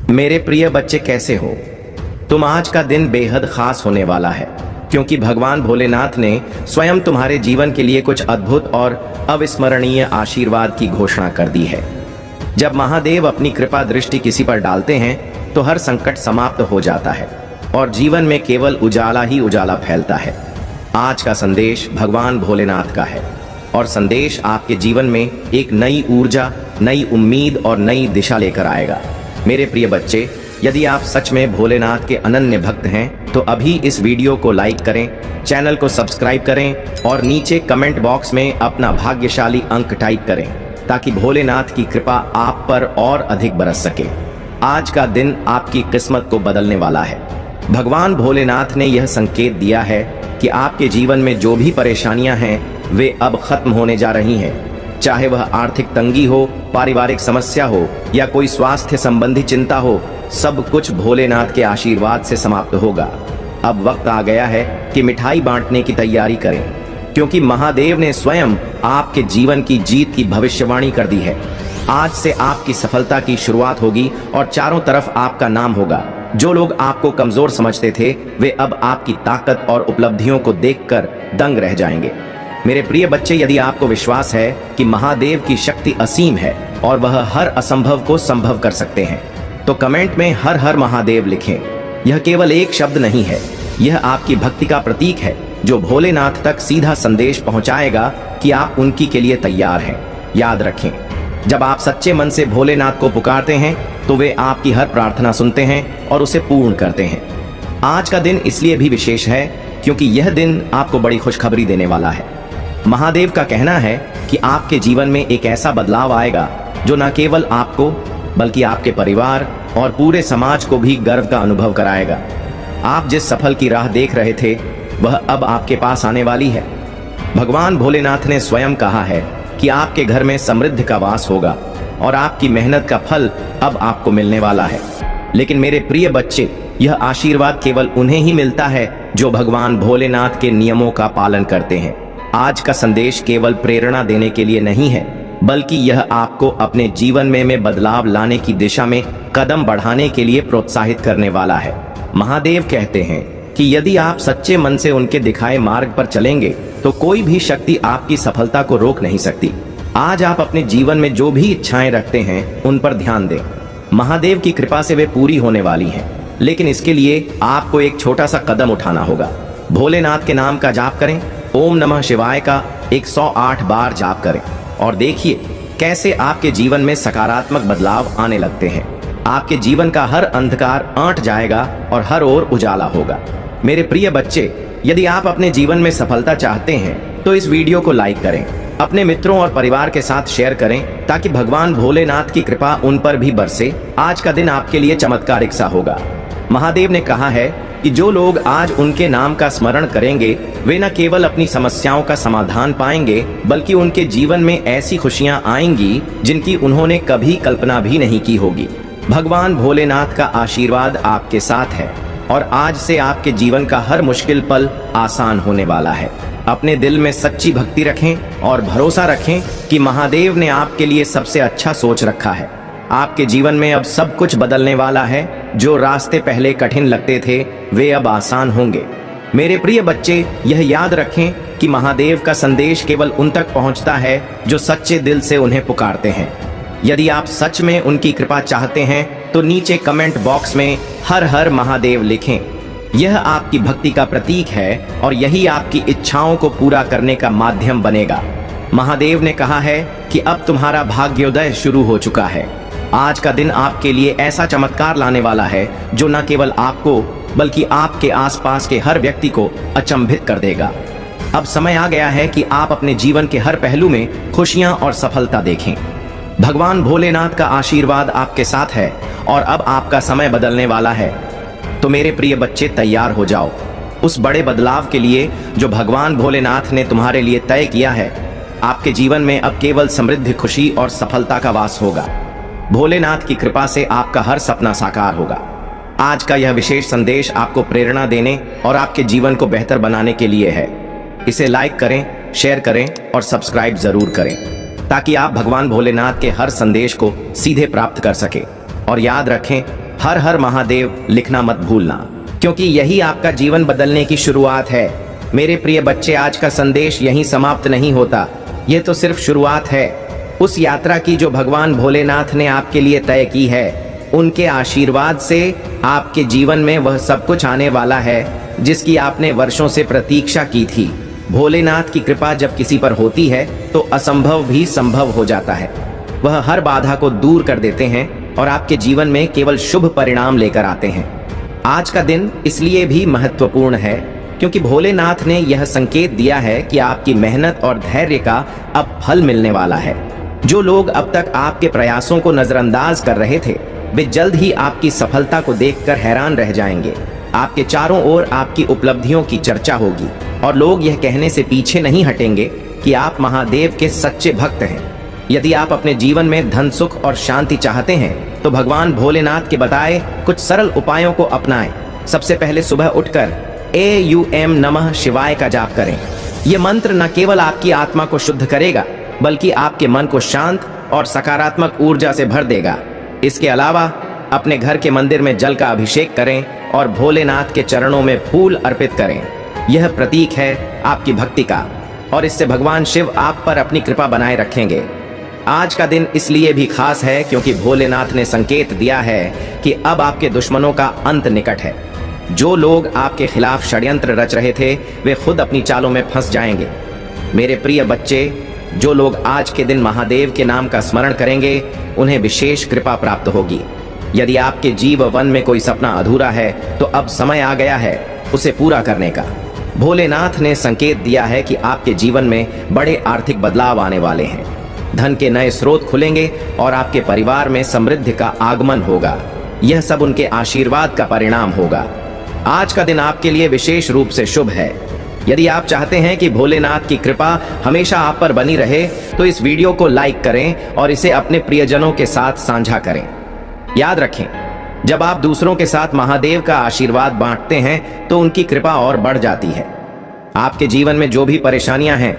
मेरे प्रिय बच्चे, कैसे हो तुम? आज का दिन बेहद खास होने वाला है, क्योंकि भगवान भोलेनाथ ने स्वयं तुम्हारे जीवन के लिए कुछ अद्भुत और अविस्मरणीय आशीर्वाद की घोषणा कर दी है। जब महादेव अपनी कृपा दृष्टि किसी पर डालते हैं तो हर संकट समाप्त हो जाता है और जीवन में केवल उजाला ही उजाला फैलता है। आज का संदेश भगवान भोलेनाथ का है और संदेश आपके जीवन में एक नई ऊर्जा, नई उम्मीद और नई दिशा लेकर आएगा। मेरे प्रिय बच्चे, यदि आप सच में भोलेनाथ के अनन्य भक्त हैं तो अभी इस वीडियो को लाइक करें, चैनल को सब्सक्राइब करें और नीचे कमेंट बॉक्स में अपना भाग्यशाली अंक टाइप करें, ताकि भोलेनाथ की कृपा आप पर और अधिक बरस सके। आज का दिन आपकी किस्मत को बदलने वाला है। भगवान भोलेनाथ ने यह संकेत दिया है कि आपके जीवन में जो भी परेशानियां हैं वे अब खत्म होने जा रही हैं। चाहे वह आर्थिक तंगी हो, पारिवारिक समस्या हो या कोई स्वास्थ्य संबंधी चिंता हो, सब कुछ भोलेनाथ के आशीर्वाद से समाप्त होगा। अब वक्त आ गया है कि मिठाई बांटने की तैयारी करें, क्योंकि महादेव ने स्वयं आपके जीवन की जीत की भविष्यवाणी कर दी है। आज से आपकी सफलता की शुरुआत होगी और चारों तरफ आपका नाम होगा। जो लोग आपको कमजोर समझते थे वे अब आपकी ताकत और उपलब्धियों को देखकर दंग रह जाएंगे। मेरे प्रिय बच्चे, यदि आपको विश्वास है कि महादेव की शक्ति असीम है और वह हर असंभव को संभव कर सकते हैं, तो कमेंट में हर हर महादेव लिखें। यह केवल एक शब्द नहीं है, यह आपकी भक्ति का प्रतीक है जो भोलेनाथ तक सीधा संदेश पहुंचाएगा कि आप उनकी के लिए तैयार हैं। याद रखें, जब आप सच्चे मन से भोलेनाथ को पुकारते हैं तो वे आपकी हर प्रार्थना सुनते हैं और उसे पूर्ण करते हैं। आज का दिन इसलिए भी विशेष है क्योंकि यह दिन आपको बड़ी खुशखबरी देने वाला है। महादेव का कहना है कि आपके जीवन में एक ऐसा बदलाव आएगा जो न केवल आपको बल्कि आपके परिवार और पूरे समाज को भी गर्व का अनुभव कराएगा। आप जिस सफल की राह देख रहे थे वह अब आपके पास आने वाली है। भगवान भोलेनाथ ने स्वयं कहा है कि आपके घर में समृद्धि का वास होगा और आपकी मेहनत का फल अब आपको मिलने वाला है। लेकिन मेरे प्रिय बच्चे, यह आशीर्वाद केवल उन्हें ही मिलता है जो भगवान भोलेनाथ के नियमों का पालन करते हैं। आज का संदेश केवल प्रेरणा देने के लिए नहीं है, बल्कि यह आपको अपने जीवन में बदलाव लाने की दिशा में कदम बढ़ाने के लिए प्रोत्साहित करने वाला है। महादेव कहते हैं कि यदि आप सच्चे मन से उनके दिखाए मार्ग पर चलेंगे तो कोई भी शक्ति आपकी सफलता को रोक नहीं सकती। आज आप अपने जीवन में जो भी इच्छाएं रखते हैं उन पर ध्यान दें। महादेव की कृपा से वे पूरी होने वाली हैं, लेकिन इसके लिए आपको एक छोटा सा कदम उठाना होगा। भोलेनाथ के नाम का जाप करें, ओम नमः शिवाय का 108 बार जाप करें और देखिए कैसे आपके जीवन में सकारात्मक बदलाव आने लगते हैं। आपके जीवन का हर अंधकार आंट जाएगा और हर ओर उजाला होगा। मेरे प्रिय बच्चे, यदि आप अपने जीवन में सफलता चाहते हैं तो इस वीडियो को लाइक करें, अपने मित्रों और परिवार के साथ शेयर करें, ताकि भगवान भोलेनाथ की कृपा उन पर भी बरसे। आज का दिन आपके लिए चमत्कारिक सा होगा। महादेव ने कहा है कि जो लोग आज उनके नाम का स्मरण करेंगे वे न केवल अपनी समस्याओं का समाधान पाएंगे, बल्कि उनके जीवन में ऐसी खुशियां आएंगी जिनकी उन्होंने कभी कल्पना भी नहीं की होगी। भगवान भोलेनाथ का आशीर्वाद आपके साथ है और आज से आपके जीवन का हर मुश्किल पल आसान होने वाला है। अपने दिल में सच्ची भक्ति रखें और भरोसा रखें कि महादेव ने आपके लिए सबसे अच्छा सोच रखा है। आपके जीवन में अब सब कुछ बदलने वाला है। जो रास्ते पहले कठिन लगते थे वे अब आसान होंगे। मेरे प्रिय बच्चे, यह याद रखें कि महादेव का संदेश केवल उन तक पहुंचता है जो सच्चे दिल से उन्हें पुकारते हैं। यदि आप सच में उनकी कृपा चाहते हैं तो नीचे कमेंट बॉक्स में हर हर महादेव लिखें। यह आपकी भक्ति का प्रतीक है और यही आपकी इच्छाओं को पूरा करने का माध्यम बनेगा। महादेव ने कहा है कि अब तुम्हारा भाग्योदय शुरू हो चुका है। आज का दिन आपके लिए ऐसा चमत्कार लाने वाला है जो न केवल आपको बल्कि आपके आसपास के हर व्यक्ति को अचंभित कर देगा। अब समय आ गया है कि आप अपने जीवन के हर पहलू में खुशियां और सफलता देखें। भगवान भोलेनाथ का आशीर्वाद आपके साथ है और अब आपका समय बदलने वाला है। तो मेरे प्रिय बच्चे, तैयार हो जाओ उस बड़े बदलाव के लिए जो भगवान भोलेनाथ ने तुम्हारे लिए तय किया है। आपके जीवन में अब केवल समृद्धि, खुशी और सफलता का वास होगा। भोलेनाथ की कृपा से आपका हर सपना साकार होगा। आज का यह विशेष संदेश आपको प्रेरणा देने और आपके जीवन को बेहतर बनाने के लिए है। इसे लाइक करें, शेयर करें और सब्सक्राइब जरूर करें, ताकि आप भगवान भोलेनाथ के हर संदेश को सीधे प्राप्त कर सके। और याद रखें, हर हर महादेव लिखना मत भूलना, क्योंकि यही आपका जीवन बदलने की शुरुआत है। मेरे प्रिय बच्चे, आज का संदेश यहीं समाप्त नहीं होता, ये तो सिर्फ शुरुआत है उस यात्रा की जो भगवान भोलेनाथ ने आपके लिए तय की है। उनके आशीर्वाद से आपके जीवन में वह सब कुछ आने वाला है जिसकी आपने वर्षों से प्रतीक्षा की थी। भोलेनाथ की कृपा जब किसी पर होती है तो असंभव भी संभव हो जाता है। वह हर बाधा को दूर कर देते हैं और आपके जीवन में केवल शुभ परिणाम लेकर आते हैं। आज का दिन इसलिए भी महत्वपूर्ण है क्योंकि भोलेनाथ ने यह संकेत दिया है कि आपकी मेहनत और धैर्य का अब फल मिलने वाला है। जो लोग अब तक आपके प्रयासों को नजरअंदाज कर रहे थे, वे जल्द ही आपकी सफलता को देखकर हैरान रह जाएंगे। आपके चारों ओर आपकी उपलब्धियों की चर्चा होगी और लोग यह कहने से पीछे नहीं हटेंगे कि आप महादेव के सच्चे भक्त हैं। यदि आप अपने जीवन में धन, सुख और शांति चाहते हैं तो भगवान भोलेनाथ के बताए कुछ सरल उपायों को अपनाएं। सबसे पहले सुबह उठकर AUM नमः शिवाय का जाप करें। यह मंत्र न केवल आपकी आत्मा को शुद्ध करेगा बल्कि आपके मन को शांत और सकारात्मक ऊर्जा से भर देगा। इसके अलावा अपने घर के मंदिर में जल का अभिषेक करें और भोलेनाथ के चरणों में फूल अर्पित करें। यह प्रतीक है आपकी भक्ति का और इससे भगवान शिव आप पर अपनी कृपा बनाए रखेंगे। आज का दिन इसलिए भी खास है क्योंकि भोलेनाथ ने संकेत दिया है कि अब आपके दुश्मनों का अंत निकट है। जो लोग आपके खिलाफ षड्यंत्र रच रहे थे वे खुद अपनी चालों में फंस जाएंगे। मेरे प्रिय बच्चे, जो लोग आज के दिन महादेव के नाम का स्मरण करेंगे उन्हें विशेष कृपा प्राप्त होगी। यदि आपके जीवन में कोई सपना अधूरा है तो अब समय आ गया है उसे पूरा करने का। भोलेनाथ ने संकेत दिया है कि आपके जीवन में बड़े आर्थिक बदलाव आने वाले हैं। धन के नए स्रोत खुलेंगे और आपके परिवार में समृद्धि का आगमन होगा। यह सब उनके आशीर्वाद का परिणाम होगा। आज का दिन आपके लिए विशेष रूप से शुभ है। यदि आप चाहते हैं कि भोलेनाथ की कृपा हमेशा आप पर बनी रहे तो इस वीडियो को लाइक करें और इसे अपने प्रियजनों के साथ साझा करें। याद रखें, जब आप दूसरों के साथ महादेव का आशीर्वाद बांटते हैं तो उनकी कृपा और बढ़ जाती है। आपके जीवन में जो भी परेशानियां हैं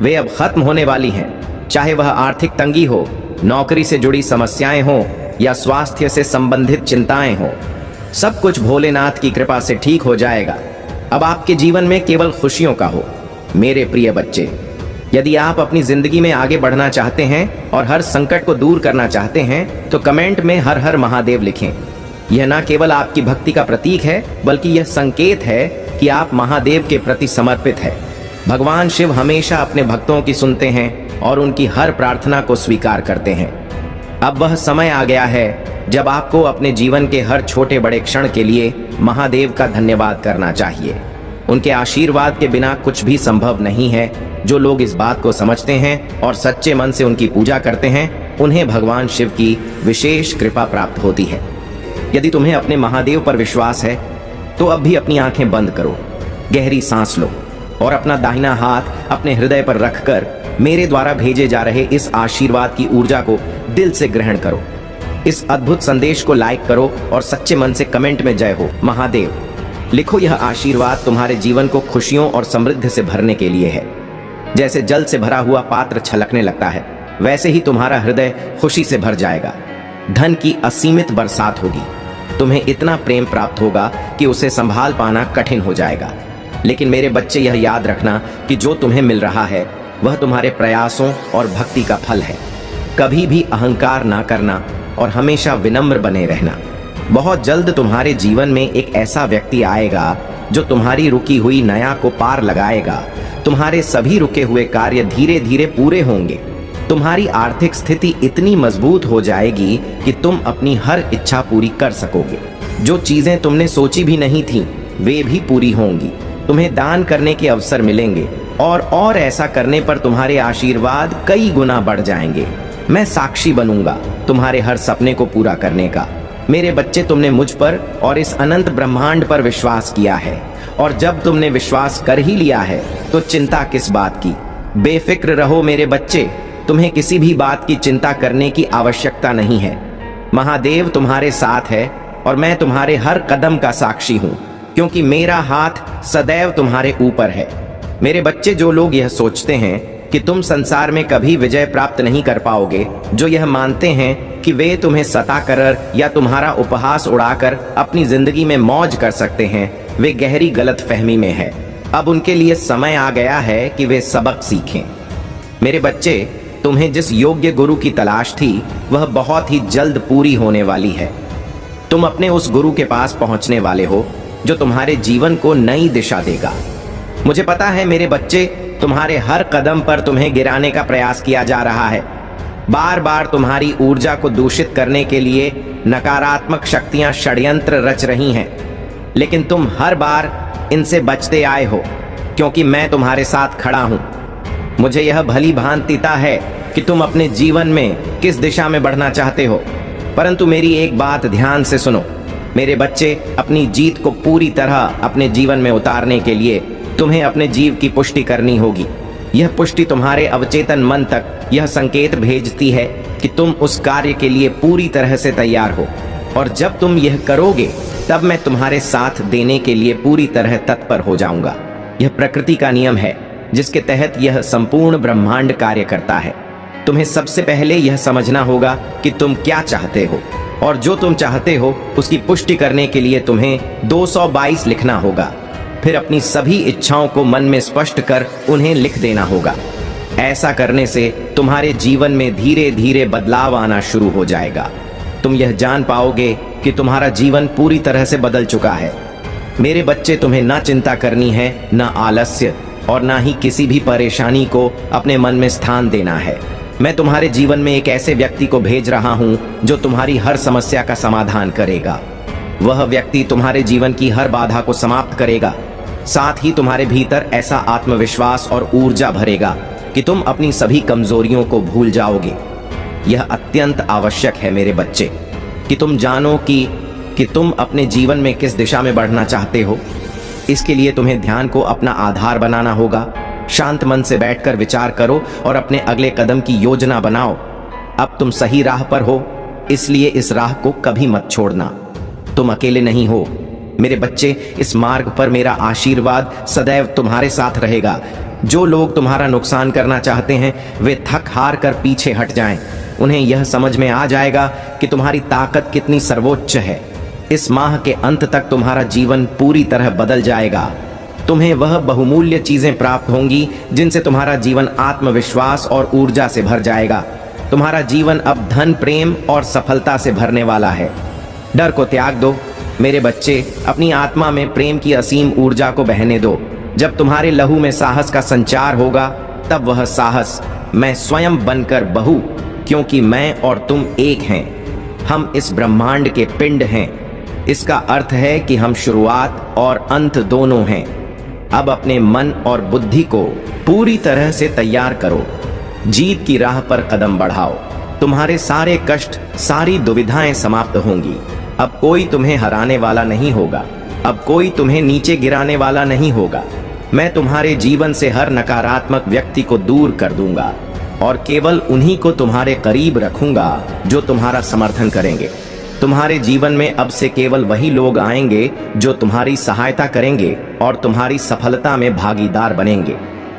वे अब खत्म होने वाली हैं, चाहे वह आर्थिक तंगी हो, नौकरी से जुड़ी समस्याएं हो या स्वास्थ्य से संबंधित चिंताएं हो। सब कुछ भोलेनाथ की कृपा से ठीक हो जाएगा। अब आपके जीवन में केवल खुशियों का हो। मेरे प्रिय बच्चे, यदि आप अपनी जिंदगी में आगे बढ़ना चाहते हैं और हर संकट को दूर करना चाहते हैं तो कमेंट में हर हर महादेव लिखें। यह न केवल आपकी भक्ति का प्रतीक है बल्कि यह संकेत है कि आप महादेव के प्रति समर्पित हैं। भगवान शिव हमेशा अपने भक्तों की सुनते हैं और उनकी हर प्रार्थना को स्वीकार करते हैं। अब वह समय आ गया है जब आपको अपने जीवन के हर छोटे बड़े क्षण के लिए महादेव का धन्यवाद करना चाहिए। उनके आशीर्वाद के बिना कुछ भी संभव नहीं है। जो लोग इस बात को समझते हैं और सच्चे मन से उनकी पूजा करते हैं उन्हें भगवान शिव की विशेष कृपा प्राप्त होती है। यदि तुम्हें अपने महादेव पर विश्वास है तो अब भी अपनी आंखें बंद करो, गहरी सांस लो और अपना दाहिना हाथ अपने हृदय पर रखकर मेरे द्वारा भेजे जा रहे इस आशीर्वाद की ऊर्जा को दिल से ग्रहण करो। इस अद्भुत संदेश को लाइक करो और सच्चे मन से कमेंट में जय हो महादेव लिखो। यह आशीर्वाद तुम्हारे जीवन को खुशियों और समृद्धि से भरने के लिए है। जैसे जल से भरा हुआ पात्र छलकने लगता है वैसे ही तुम्हारा हृदय खुशी से भर जाएगा। धन की असीमित बरसात होगी। तुम्हें इतना प्रेम प्राप्त होगा कि उसे संभाल पाना कठिन हो जाएगा। लेकिन मेरे बच्चे, यह याद रखना कि जो तुम्हें मिल रहा है वह तुम्हारे प्रयासों और भक्ति का फल है। कभी भी अहंकार ना करना और हमेशा विनम्र बने रहना। बहुत जल्द तुम्हारे जीवन में एक ऐसा व्यक्ति आएगा जो तुम्हारी रुकी हुई नया को पार लगाएगा। तुम्हारे सभी रुके हुए कार्य धीरे धीरे पूरे होंगे। तुम्हारी आर्थिक स्थिति इतनी मजबूत हो जाएगी कि तुम अपनी हर इच्छा पूरी कर सकोगे। जो चीजें तुमने सोची भी नहीं थी वे भी पूरी होंगी। तुम्हें दान करने के अवसर मिलेंगे और ऐसा करने पर तुम्हारे आशीर्वाद कई गुना बढ़ जाएंगे। मैं साक्षी बनूंगा तुम्हारे हर सपने को पूरा करने का। मेरे बच्चे, तुमने मुझ पर और इस अनंत ब्रह्मांड पर विश्वास किया है और जब तुमने विश्वास कर ही लिया है तो चिंता किस बात की। बेफिक्र रहो मेरे बच्चे, तुम्हें किसी भी बात की चिंता करने की आवश्यकता नहीं है। महादेव तुम्हारे साथ है और मैं तुम्हारे हर कदम का साक्षी हूँ क्योंकि मेरा हाथ सदैव तुम्हारे ऊपर है। मेरे बच्चे, जो लोग यह सोचते हैं कि तुम संसार में कभी विजय प्राप्त नहीं कर पाओगे। जो यह मानते हैं कि वे तुम्हें सताकर या तुम्हारा उपहास उड़ाकर अपनी जिंदगी में मौज कर सकते हैं, वे गहरी गलतफहमी में है। अब उनके लिए समय आ गया है कि वे सबक सीखें। मेरे बच्चे, तुम्हें जिस योग्य गुरु की तलाश थी वह बहुत ही जल्द पूरी होने वाली है। तुम अपने उस गुरु के पास पहुंचने वाले हो जो तुम्हारे जीवन को नई दिशा देगा। मुझे पता है मेरे बच्चे, तुम्हारे हर कदम पर तुम्हें गिराने का प्रयास किया जा रहा है। बार बार तुम्हारी ऊर्जा को दूषित करने के लिए नकारात्मक शक्तियां षड्यंत्र रच रही हैं, लेकिन तुम हर बार इनसे बचते आए हो क्योंकि मैं तुम्हारे साथ खड़ा हूं। मुझे यह भली भांतिता है कि तुम अपने जीवन में किस दिशा में बढ़ना चाहते हो, परंतु मेरी एक बात ध्यान से सुनो। मेरे बच्चे, अपनी जीत को पूरी तरह अपने जीवन में उतारने के लिए तुम्हें अपने जीव की पुष्टि करनी होगी। यह पुष्टि तुम्हारे अवचेतन मन तक यह संकेत भेजती है कि तुम उस कार्य के लिए पूरी तरह से तैयार हो, और जब तुम यह करोगे तब मैं तुम्हारे साथ देने के लिए पूरी तरह तत्पर हो जाऊंगा। यह प्रकृति का नियम है जिसके तहत यह संपूर्ण ब्रह्मांड कार्य करता है। तुम्हें सबसे पहले यह समझना होगा कि तुम क्या चाहते हो, और जो तुम चाहते हो उसकी पुष्टि करने के लिए तुम्हें 222 लिखना होगा। फिर अपनी सभी इच्छाओं को मन में स्पष्ट कर उन्हें लिख देना होगा। ऐसा करने से तुम्हारे जीवन में धीरे धीरे बदलाव आना शुरू हो जाएगा। तुम यह जान पाओगे कि तुम्हारा जीवन पूरी तरह से बदल चुका है। मेरे बच्चे, तुम्हें ना चिंता करनी है, ना आलस्य, और ना ही किसी भी परेशानी को अपने मन में स्थान देना है। मैं तुम्हारे जीवन में एक ऐसे व्यक्ति को भेज रहा हूं जो तुम्हारी हर समस्या का समाधान करेगा। वह व्यक्ति तुम्हारे जीवन की हर बाधा को समाप्त करेगा। साथ ही तुम्हारे भीतर ऐसा आत्मविश्वास और ऊर्जा भरेगा कि तुम अपनी सभी कमजोरियों को भूल जाओगे। यह अत्यंत आवश्यक है मेरे बच्चे कि तुम जानो कि तुम अपने जीवन में किस दिशा में बढ़ना चाहते हो। इसके लिए तुम्हें ध्यान को अपना आधार बनाना होगा। शांत मन से बैठकर विचार करो और अपने अगले कदम की योजना बनाओ। अब तुम सही राह पर हो, इसलिए इस राह को कभी मत छोड़ना। तुम अकेले नहीं हो मेरे बच्चे। इस मार्ग पर मेरा आशीर्वाद सदैव तुम्हारे साथ रहेगा। जो लोग तुम्हारा नुकसान करना चाहते हैं वे थक हार कर पीछे हट जाएं। उन्हें यह समझ में आ जाएगा कि तुम्हारी ताकत कितनी सर्वोच्च है। इस माह के अंत तक तुम्हारा जीवन पूरी तरह बदल जाएगा। तुम्हें वह बहुमूल्य चीजें प्राप्त होंगी जिनसे तुम्हारा जीवन आत्मविश्वास और ऊर्जा से भर जाएगा। तुम्हारा जीवन अब धन, प्रेम और सफलता से भरने वाला है। डर को त्याग दो मेरे बच्चे। अपनी आत्मा में प्रेम की असीम ऊर्जा को बहने दो। जब तुम्हारे लहू में साहस का संचार होगा तब वह साहस मैं स्वयं बनकर बहू, क्योंकि मैं और तुम एक हैं। हम इस ब्रह्मांड के पिंड हैं। इसका अर्थ है कि हम शुरुआत और अंत दोनों हैं। अब अपने मन और बुद्धि को पूरी तरह से तैयार करो। जीत की राह पर कदम बढ़ाओ। तुम्हारे सारे कष्ट, सारी दुविधाएं समाप्त होंगी। अब कोई तुम्हें हराने वाला नहीं होगा। अब कोई तुम्हें नीचे गिराने वाला नहीं होगा। मैं तुम्हारे जीवन से हर नकारात्मक व्यक्ति को दूर कर दूंगा और केवल उन्हीं को तुम्हारे करीब रखूंगा जो तुम्हारा समर्थन करेंगे। तुम्हारे जीवन में अब से केवल वही लोग आएंगे जो तुम्हारी सहायता करेंगे और तुम्हारी सफलता में भागीदार बनेंगे।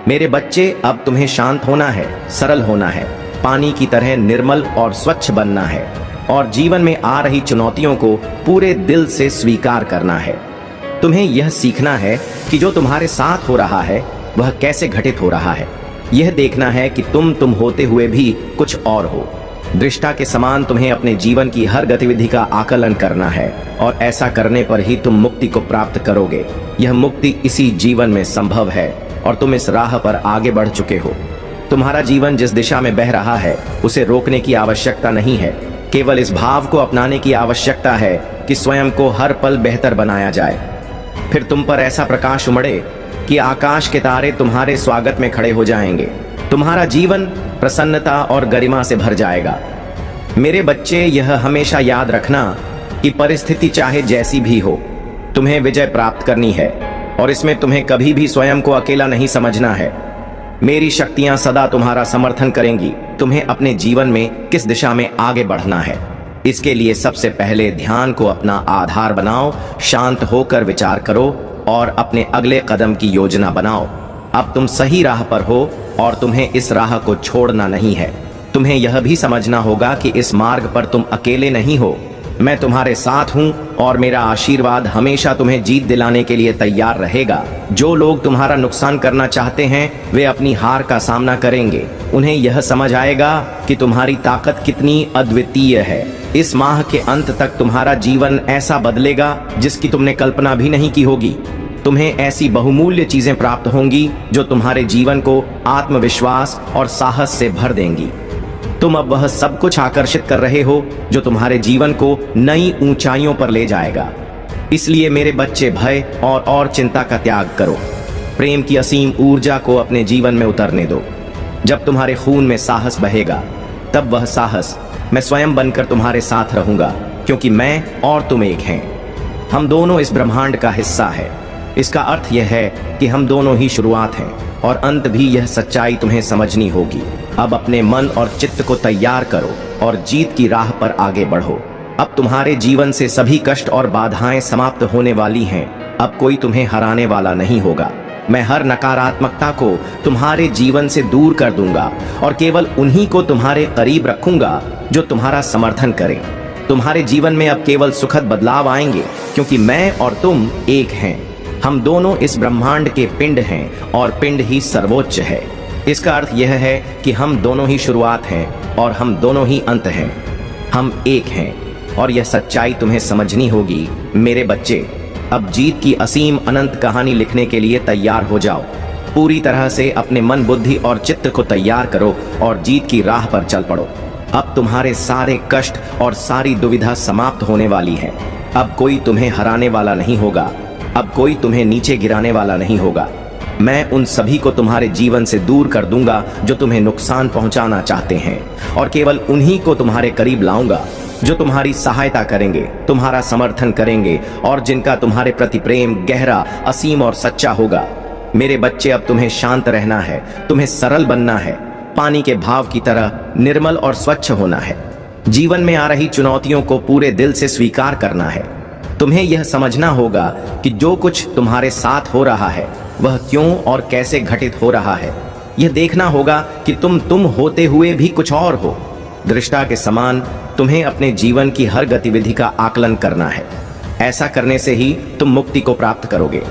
मेरे बच्चे, अब तुम्हें शांत होना है, सरल होना है, पानी की तरह निर्मल और स्वच्छ बनना है, और जीवन में आ रही चुनौतियों को पूरे दिल से स्वीकार करना है। तुम्हें यह सीखना है कि जो तुम्हारे साथ हो रहा है वह कैसे घटित हो रहा है। यह देखना है कि तुम होते हुए भी कुछ और हो। दृष्टा के समान तुम्हें अपने जीवन की हर गतिविधि का आकलन करना है, और ऐसा करने पर ही तुम मुक्ति को प्राप्त करोगे। यह मुक्ति इसी जीवन में संभव है और तुम इस राह पर आगे बढ़ चुके हो। तुम्हारा जीवन जिस दिशा में बह रहा है उसे रोकने की आवश्यकता नहीं है। केवल इस भाव को अपनाने की आवश्यकता है कि स्वयं को हर पल बेहतर बनाया जाए। फिर तुम पर ऐसा प्रकाश उमड़े कि आकाश के तारे तुम्हारे स्वागत में खड़े हो जाएंगे। तुम्हारा जीवन प्रसन्नता और गरिमा से भर जाएगा। मेरे बच्चे, यह हमेशा याद रखना कि परिस्थिति चाहे जैसी भी हो, तुम्हें विजय प्राप्त करनी है, और इसमें तुम्हें कभी भी स्वयं को अकेला नहीं समझना है। मेरी शक्तियां सदा तुम्हारा समर्थन करेंगी। तुम्हें अपने जीवन में किस दिशा में आगे बढ़ना है, इसके लिए सबसे पहले ध्यान को अपना आधार बनाओ। शांत होकर विचार करो और अपने अगले कदम की योजना बनाओ। अब तुम सही राह पर हो और तुम्हें इस राह को छोड़ना नहीं है। तुम्हें यह भी समझना होगा कि इस मार्ग पर तुम अकेले नहीं हो। मैं तुम्हारे साथ हूँ और मेरा आशीर्वाद हमेशा तुम्हें जीत दिलाने के लिए तैयार रहेगा। जो लोग तुम्हारा नुकसान करना चाहते हैं वे अपनी हार का सामना करेंगे। उन्हें यह समझ आएगा कि तुम्हारी ताकत कितनी अद्वितीय है। इस माह के अंत तक तुम्हारा जीवन ऐसा बदलेगा जिसकी तुमने कल्पना भी नहीं की होगी। तुम्हें ऐसी बहुमूल्य चीजें प्राप्त होंगी जो तुम्हारे जीवन को आत्मविश्वास और साहस से भर देंगी। तुम अब वह सब कुछ आकर्षित कर रहे हो जो तुम्हारे जीवन को नई ऊंचाइयों पर ले जाएगा। इसलिए मेरे बच्चे, भय और चिंता का त्याग करो। प्रेम की असीम ऊर्जा को अपने जीवन में उतरने दो। जब तुम्हारे खून में साहस बहेगा तब वह साहस मैं स्वयं बनकर तुम्हारे साथ रहूंगा, क्योंकि मैं और तुम एक हैं। हम दोनों इस ब्रह्मांड का हिस्सा है। इसका अर्थ यह है कि हम दोनों ही शुरुआत हैं और अंत भी। यह सच्चाई तुम्हें समझनी होगी। अब अपने मन और चित्त को तैयार करो और जीत की राह पर आगे बढ़ो। अब तुम्हारे जीवन से सभी कष्ट और बाधाएं समाप्त होने वाली हैं। अब कोई तुम्हें हराने वाला नहीं होगा। मैं हर नकारात्मकता को तुम्हारे जीवन से दूर कर दूंगा और केवल उन्हीं को तुम्हारे करीब रखूंगा जो तुम्हारा समर्थन करें। तुम्हारे जीवन में अब केवल सुखद बदलाव आएंगे, क्योंकि मैं और तुम एक हैं। हम दोनों इस ब्रह्मांड के पिंड हैं और पिंड ही सर्वोच्च है। इसका अर्थ यह है कि हम दोनों ही शुरुआत हैं और हम दोनों ही अंत हैं। हम एक हैं और यह सच्चाई तुम्हें समझनी होगी। मेरे बच्चे, अब जीत की असीम अनंत कहानी लिखने के लिए तैयार हो जाओ। पूरी तरह से अपने मन, बुद्धि और चित्त को तैयार करो और जीत की राह पर चल पड़ो। अब तुम्हारे सारे कष्ट और सारी दुविधा समाप्त होने वाली है। अब कोई तुम्हें हराने वाला नहीं होगा। अब कोई तुम्हें नीचे गिराने वाला नहीं होगा। मैं उन सभी को तुम्हारे जीवन से दूर कर दूंगा जो तुम्हें नुकसान पहुंचाना चाहते हैं, और केवल उन्हीं को तुम्हारे करीब लाऊंगा जो तुम्हारी सहायता करेंगे, तुम्हारा समर्थन करेंगे और जिनका तुम्हारे प्रति प्रेम गहरा, असीम और सच्चा होगा। मेरे बच्चे, अब तुम्हें शांत रहना है, तुम्हें सरल बनना है, पानी के भाव की तरह निर्मल और स्वच्छ होना है। जीवन में आ रही चुनौतियों को पूरे दिल से स्वीकार करना है। तुम्हें यह समझना होगा कि जो कुछ तुम्हारे साथ हो रहा है वह क्यों और कैसे घटित हो रहा है। यह देखना होगा कि तुम होते हुए भी कुछ और हो। दृष्टा के समान तुम्हें अपने जीवन की हर गतिविधि का आकलन करना है। ऐसा करने से ही तुम मुक्ति को प्राप्त करोगे।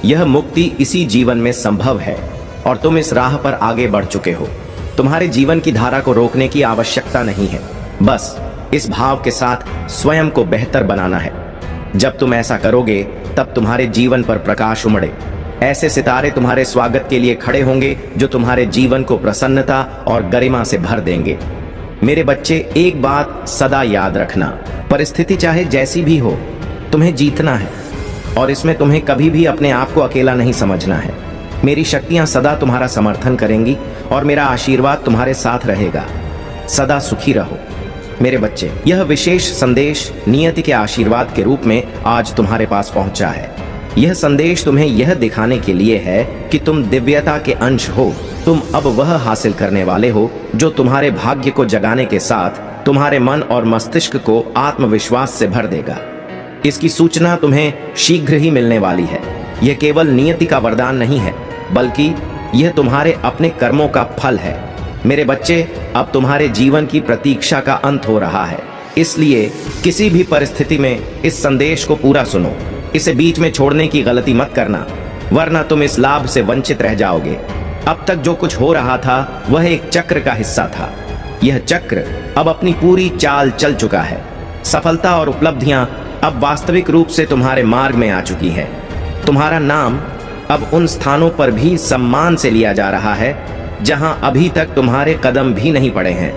यह मुक्ति इसी जीवन में संभव है और तुम इस राह पर आगे बढ़ चुके हो। तुम्हारे जीवन की धारा को रोकने की आवश्यकता नहीं है। बस इस भाव के साथ स्वयं को बेहतर बनाना है। जब तुम ऐसा करोगे तब तुम्हारे जीवन पर प्रकाश उमड़े। ऐसे सितारे तुम्हारे स्वागत के लिए खड़े होंगे जो तुम्हारे जीवन को प्रसन्नता और गरिमा से भर देंगे। मेरे बच्चे, एक बात सदा याद रखना, परिस्थिति चाहे जैसी भी हो, तुम्हें जीतना है और इसमें तुम्हें कभी भी अपने आप को अकेला नहीं समझना है। मेरी शक्तियां सदा तुम्हारा समर्थन करेंगी और मेरा आशीर्वाद तुम्हारे साथ रहेगा। सदा सुखी रहो मेरे बच्चे। यह विशेष संदेश नियति के आशीर्वाद के रूप में आज तुम्हारे पास पहुंचा है। यह संदेश तुम्हें यह दिखाने के लिए है कि तुम दिव्यता के अंश हो। तुम अब वह हासिल करने वाले हो जो तुम्हारे भाग्य को जगाने के साथ तुम्हारे मन और मस्तिष्क को आत्मविश्वास से भर देगा। इसकी सूचना तुम्हें शीघ्र ही मिलने वाली है। यह केवल नियति का वरदान नहीं है, बल्कि यह तुम्हारे अपने कर्मों का फल है। मेरे बच्चे, अब तुम्हारे जीवन की प्रतीक्षा का अंत हो रहा है। इसलिए किसी भी परिस्थिति में इस संदेश को पूरा सुनो। इसे बीच में छोड़ने की गलती मत करना, वरना तुम इस लाभ से वंचित रह जाओगे। अब तक जो कुछ हो रहा था वह एक चक्र का हिस्सा था। यह चक्र अब अपनी पूरी चाल चल चुका है। सफलता और उपलब्धियां अब वास्तविक रूप से तुम्हारे मार्ग में आ चुकी है। तुम्हारा नाम अब उन स्थानों पर भी सम्मान से लिया जा रहा है जहां अभी तक तुम्हारे कदम भी नहीं पड़े हैं।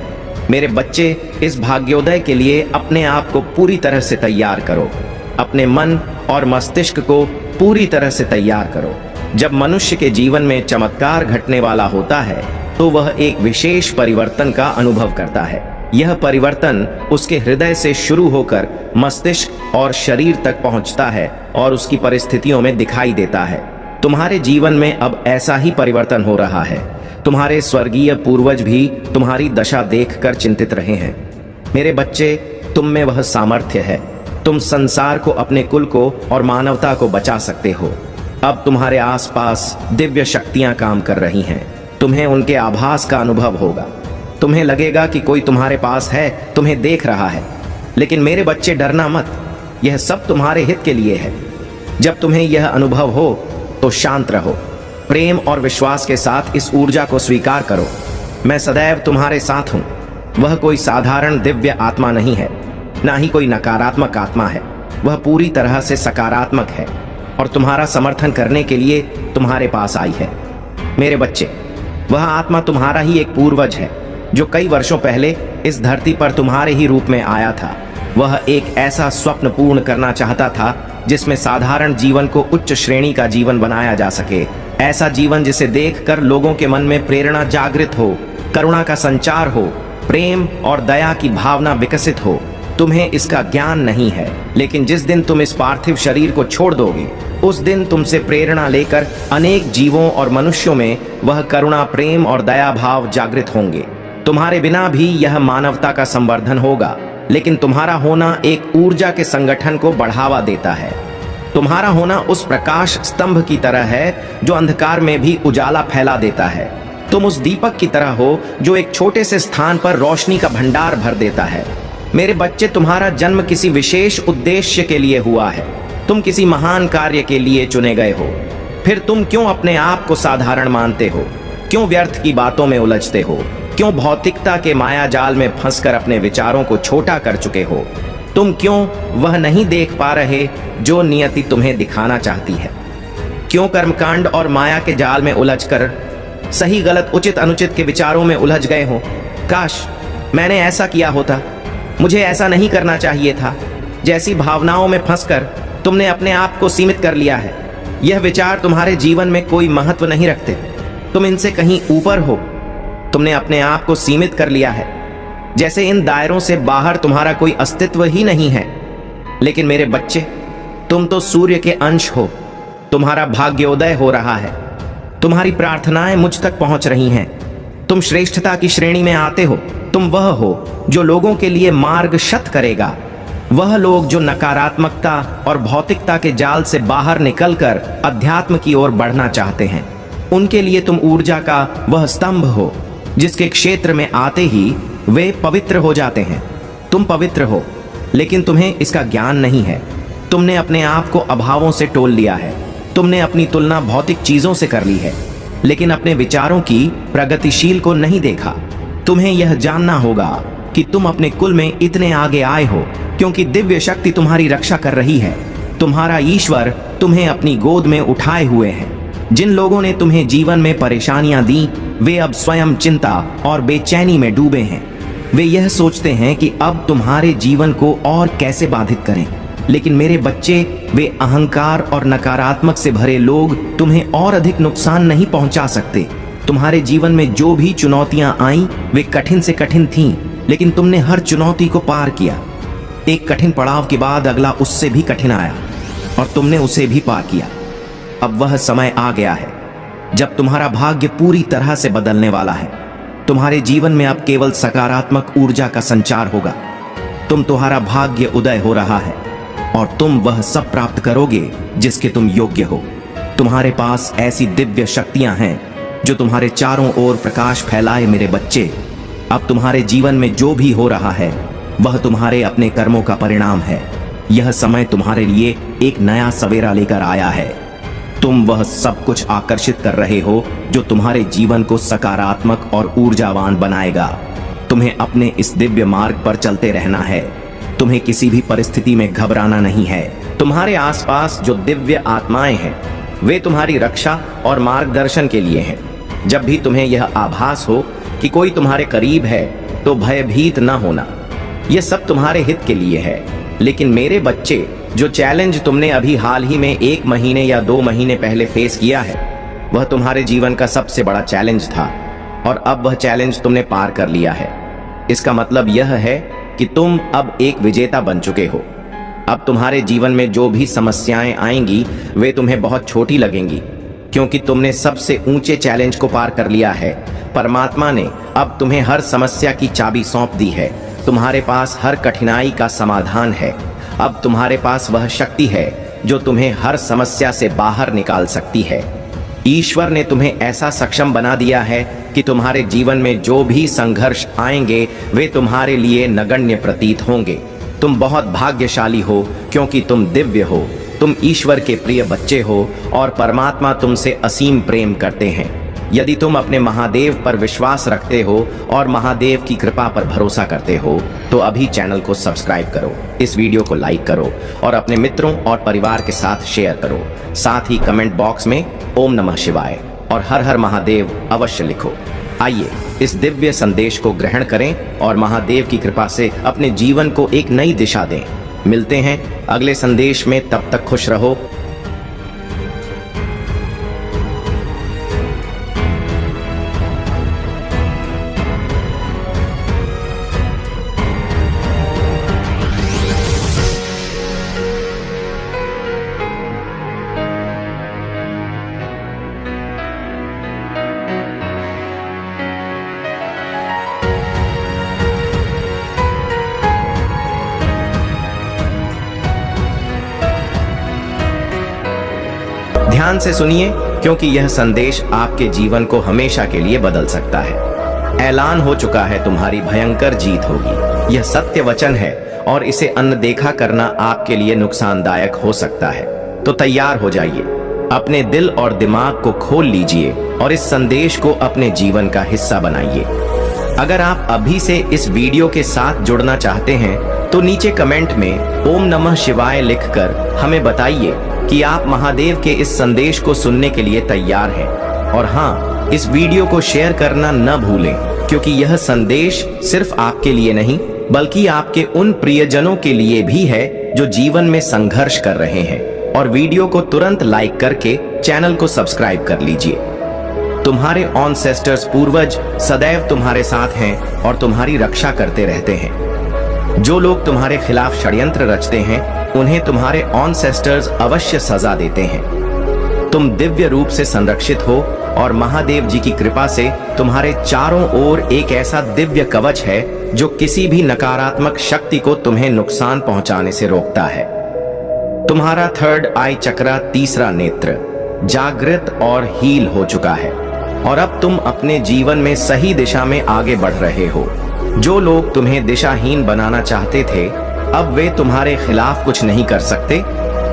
मेरे बच्चे, इस भाग्योदय के लिए अपने आप को पूरी तरह से तैयार करो। अपने मन और मस्तिष्क को पूरी तरह से तैयार करो। जब मनुष्य के जीवन में चमत्कार घटने वाला होता है तो वह एक विशेष परिवर्तन का अनुभव करता है। यह परिवर्तन उसके हृदय से शुरू होकर मस्तिष्क और शरीर तक पहुंचता है और उसकी परिस्थितियों में दिखाई देता है। तुम्हारे जीवन में अब ऐसा ही परिवर्तन हो रहा है। तुम्हारे स्वर्गीय पूर्वज भी तुम्हारी दशा देखकर चिंतित रहे हैं। मेरे बच्चे, तुम में वह सामर्थ्य है। तुम संसार को, अपने कुल को और मानवता को बचा सकते हो। अब तुम्हारे आसपास दिव्य शक्तियां काम कर रही हैं। तुम्हें उनके आभास का अनुभव होगा। तुम्हें लगेगा कि कोई तुम्हारे पास है, तुम्हें देख रहा है। लेकिन मेरे बच्चे, डरना मत, यह सब तुम्हारे हित के लिए है। जब तुम्हें यह अनुभव हो तो शांत रहो, प्रेम और विश्वास के साथ इस ऊर्जा को स्वीकार करो। मैं सदैव तुम्हारे साथ हूं। वह कोई साधारण दिव्य आत्मा नहीं है, ना ही कोई नकारात्मक आत्मा है। वह पूरी तरह से सकारात्मक है और तुम्हारा समर्थन करने के लिए तुम्हारे पास आई है। मेरे बच्चे, वह आत्मा तुम्हारा ही एक पूर्वज है जो कई वर्षों पहले इस धरती पर तुम्हारे ही रूप में आया था। वह एक ऐसा स्वप्न पूर्ण करना चाहता था जिसमें साधारण जीवन को उच्च श्रेणी का जीवन बनाया जा सके। ऐसा जीवन जिसे देखकर लोगों के मन में प्रेरणा जागृत हो, करुणा का संचार हो, प्रेम और दया की भावना विकसित हो। तुम्हें इसका ज्ञान नहीं है, लेकिन जिस दिन तुम इस पार्थिव शरीर को छोड़ दोगे, उस दिन तुमसे प्रेरणा लेकर अनेक जीवों और मनुष्यों में वह करुणा, प्रेम और दया भाव जागृत होंगे। तुम्हारे बिना भी यह मानवता का संवर्धन होगा, लेकिन तुम्हारा होना एक ऊर्जा के संगठन को बढ़ावा देता है। तुम्हारा होना उस प्रकाश स्तंभ की तरह है जो अंधकार में भी उजाला फैला देता है। तुम उस दीपक की तरह हो जो एक छोटे से स्थान पर रोशनी का भंडार भर देता है। मेरे बच्चे, तुम्हारा जन्म किसी विशेष उद्देश्य के लिए हुआ है। तुम किसी महान कार्य के लिए चुने गए हो। फिर तुम क्यों अपने आप को साधारण मानते हो? क्यों व्यर्थ की बातों में उलझते हो? क्यों भौतिकता के माया जाल में फंसकर अपने विचारों को छोटा कर चुके हो? तुम क्यों वह नहीं देख पा रहे जो नियति तुम्हें दिखाना चाहती है? क्यों कर्मकांड और माया के जाल में उलझकर सही गलत, उचित अनुचित के विचारों में उलझ गए हो? काश मैंने ऐसा किया होता, मुझे ऐसा नहीं करना चाहिए था। जैसी भावनाओं में फंसकर तुमने अपने आप को सीमित कर लिया है। यह विचार तुम्हारे जीवन में कोई महत्व नहीं रखते। तुम इनसे कहीं ऊपर हो। तुमने अपने आप को सीमित कर लिया है, जैसे इन दायरों से बाहर तुम्हारा कोई अस्तित्व ही नहीं है। लेकिन मेरे बच्चे, तुम तो सूर्य के अंश हो। तुम्हारा भाग्योदय हो रहा है। तुम्हारी प्रार्थनाएं मुझ तक पहुंच रही हैं। तुम श्रेष्ठता की श्रेणी में आते हो। तुम वह हो जो लोगों के लिए मार्ग शत करेगा। वह लोग जो नकारात्मकता और भौतिकता के जाल से बाहर निकलकर अध्यात्म की ओर बढ़ना चाहते हैं, उनके लिए तुम ऊर्जा का वह स्तंभ हो जिसके क्षेत्र में आते ही वे पवित्र हो जाते हैं। तुम पवित्र हो, लेकिन तुम्हें इसका ज्ञान नहीं है। तुमने अपने आप को अभावों से टोल लिया है। तुमने अपनी तुलना भौतिक चीजों से कर ली है, लेकिन अपने विचारों की प्रगतिशील को नहीं देखा। तुम्हें यह जानना होगा कि तुम अपने कुल में इतने आगे आए हो क्योंकि दिव्य शक्ति तुम्हारी रक्षा कर रही है। तुम्हारा ईश्वर तुम्हें अपनी गोद में उठाए हुए है। जिन लोगों ने तुम्हें जीवन में परेशानियां दी, वे अब स्वयं चिंता और बेचैनी में डूबे हैं। वे यह सोचते हैं कि अब तुम्हारे जीवन को और कैसे बाधित करें। लेकिन मेरे बच्चे, वे अहंकार और नकारात्मक से भरे लोग तुम्हें और अधिक नुकसान नहीं पहुंचा सकते। तुम्हारे जीवन में जो भी चुनौतियां आईं, वे कठिन से कठिन थीं, लेकिन तुमने हर चुनौती को पार किया। एक कठिन पड़ाव के बाद अगला उससे भी कठिन आया और तुमने उसे भी पार किया। अब वह समय आ गया है जब तुम्हारा भाग्य पूरी तरह से बदलने वाला है। तुम्हारे जीवन में अब केवल सकारात्मक ऊर्जा का संचार होगा। तुम्हारा भाग्य उदय हो रहा है और तुम वह सब प्राप्त करोगे जिसके तुम योग्य हो। तुम्हारे पास ऐसी दिव्य शक्तियां हैं जो तुम्हारे चारों ओर प्रकाश फैलाए। मेरे बच्चे, अब तुम्हारे जीवन में जो भी हो रहा है वह तुम्हारे अपने कर्मों का परिणाम है। यह समय तुम्हारे लिए एक नया सवेरा लेकर आया है। तुम वह सब कुछ आकर्षित कर रहे हो जो तुम्हारे जीवन को सकारात्मक और ऊर्जावान बनाएगा। तुम्हें अपने इस दिव्य मार्ग पर चलते रहना है। तुम्हें किसी भी परिस्थिति में घबराना नहीं है। तुम्हारे आसपास जो दिव्य आत्माएं हैं, वे तुम्हारी रक्षा और मार्गदर्शन के लिए हैं। जब भी तुम्हें यह आभास हो कि कोई तुम्हारे करीब है, तो भयभीत न होना। यह सब तुम्हारे हित के लिए है। लेकिन मेरे बच्चे, जो चैलेंज तुमने अभी हाल ही में 1 महीने या 2 महीने पहले फेस किया है, वह तुम्हारे जीवन का सबसे बड़ा चैलेंज था और अब वह चैलेंज तुमने पार कर लिया है। इसका मतलब यह है कि तुम अब एक विजेता बन चुके हो। अब तुम्हारे जीवन में जो भी समस्याएं आएंगी, वे तुम्हें बहुत छोटी लगेंगी क्योंकि तुमने सबसे ऊंचे चैलेंज को पार कर लिया है। परमात्मा ने अब तुम्हें हर समस्या की चाबी सौंप दी है। तुम्हारे पास हर कठिनाई का समाधान है। अब तुम्हारे पास वह शक्ति है जो तुम्हें हर समस्या से बाहर निकाल सकती है। ईश्वर ने तुम्हें ऐसा सक्षम बना दिया है कि तुम्हारे जीवन में जो भी संघर्ष आएंगे वे तुम्हारे लिए नगण्य प्रतीत होंगे। तुम बहुत भाग्यशाली हो क्योंकि तुम दिव्य हो, तुम ईश्वर के प्रिय बच्चे हो और परमात्मा तुमसे असीम प्रेम करते हैं। यदि तुम अपने महादेव पर विश्वास रखते हो और महादेव की कृपा पर भरोसा करते हो तो अभी चैनल को सब्सक्राइब करो, इस वीडियो को लाइक करो और अपने मित्रों और परिवार के साथ शेयर करो। साथ ही कमेंट बॉक्स में ओम नमः शिवाय और हर हर महादेव अवश्य लिखो। आइए इस दिव्य संदेश को ग्रहण करें और महादेव की कृपा से अपने जीवन को एक नई दिशा दें। मिलते हैं अगले संदेश में, तब तक खुश रहो। ध्यान से सुनिए क्योंकि यह संदेश आपके जीवन को हमेशा के लिए बदल सकता है। ऐलान हो चुका है, तुम्हारी भयंकर जीत होगी। यह सत्य वचन है और इसे अनदेखा करना आपके लिए नुकसानदायक हो सकता है। तो तैयार हो जाइए, अपने दिल और दिमाग को खोल लीजिए और इस संदेश को अपने जीवन का हिस्सा बनाइए। अगर आप अभी से इस वीडियो के साथ जुड़ना चाहते हैं तो नीचे कमेंट में ओम नमः शिवाय लिखकर हमें बताइए कि आप महादेव के इस संदेश को सुनने के लिए तैयार हैं। और हाँ, इस वीडियो को शेयर करना न भूलें क्योंकि यह संदेश सिर्फ आपके लिए नहीं बल्कि आपके उन प्रियजनों के लिए भी है जो जीवन में संघर्ष कर रहे हैं। और वीडियो को तुरंत लाइक करके चैनल को सब्सक्राइब कर लीजिए। तुम्हारे ऑनसेस्टर्स पूर्वज सदैव तुम्हारे साथ हैं और तुम्हारी रक्षा करते रहते हैं। जो लोग तुम्हारे खिलाफ षड्यंत्र रचते हैं उन्हें तुम्हारे ऑनसेस्टर्स अवश्य सजा देते हैं। तुम दिव्य रूप से संरक्षित हो और महादेव जी की कृपा से तुम्हारे चारों ओर एक ऐसा दिव्य कवच है जो किसी भी नकारात्मक शक्ति को तुम्हें नुकसान पहुंचाने से रोकता है। तुम्हारा थर्ड आई चक्र, तीसरा नेत्र, जागृत और हील हो चुका है और अब तुम अपने जीवन में सही दिशा में आगे बढ़ रहे हो। जो लोग तुम्हें दिशाहीन बनाना चाहते थे अब वे तुम्हारे खिलाफ कुछ नहीं कर सकते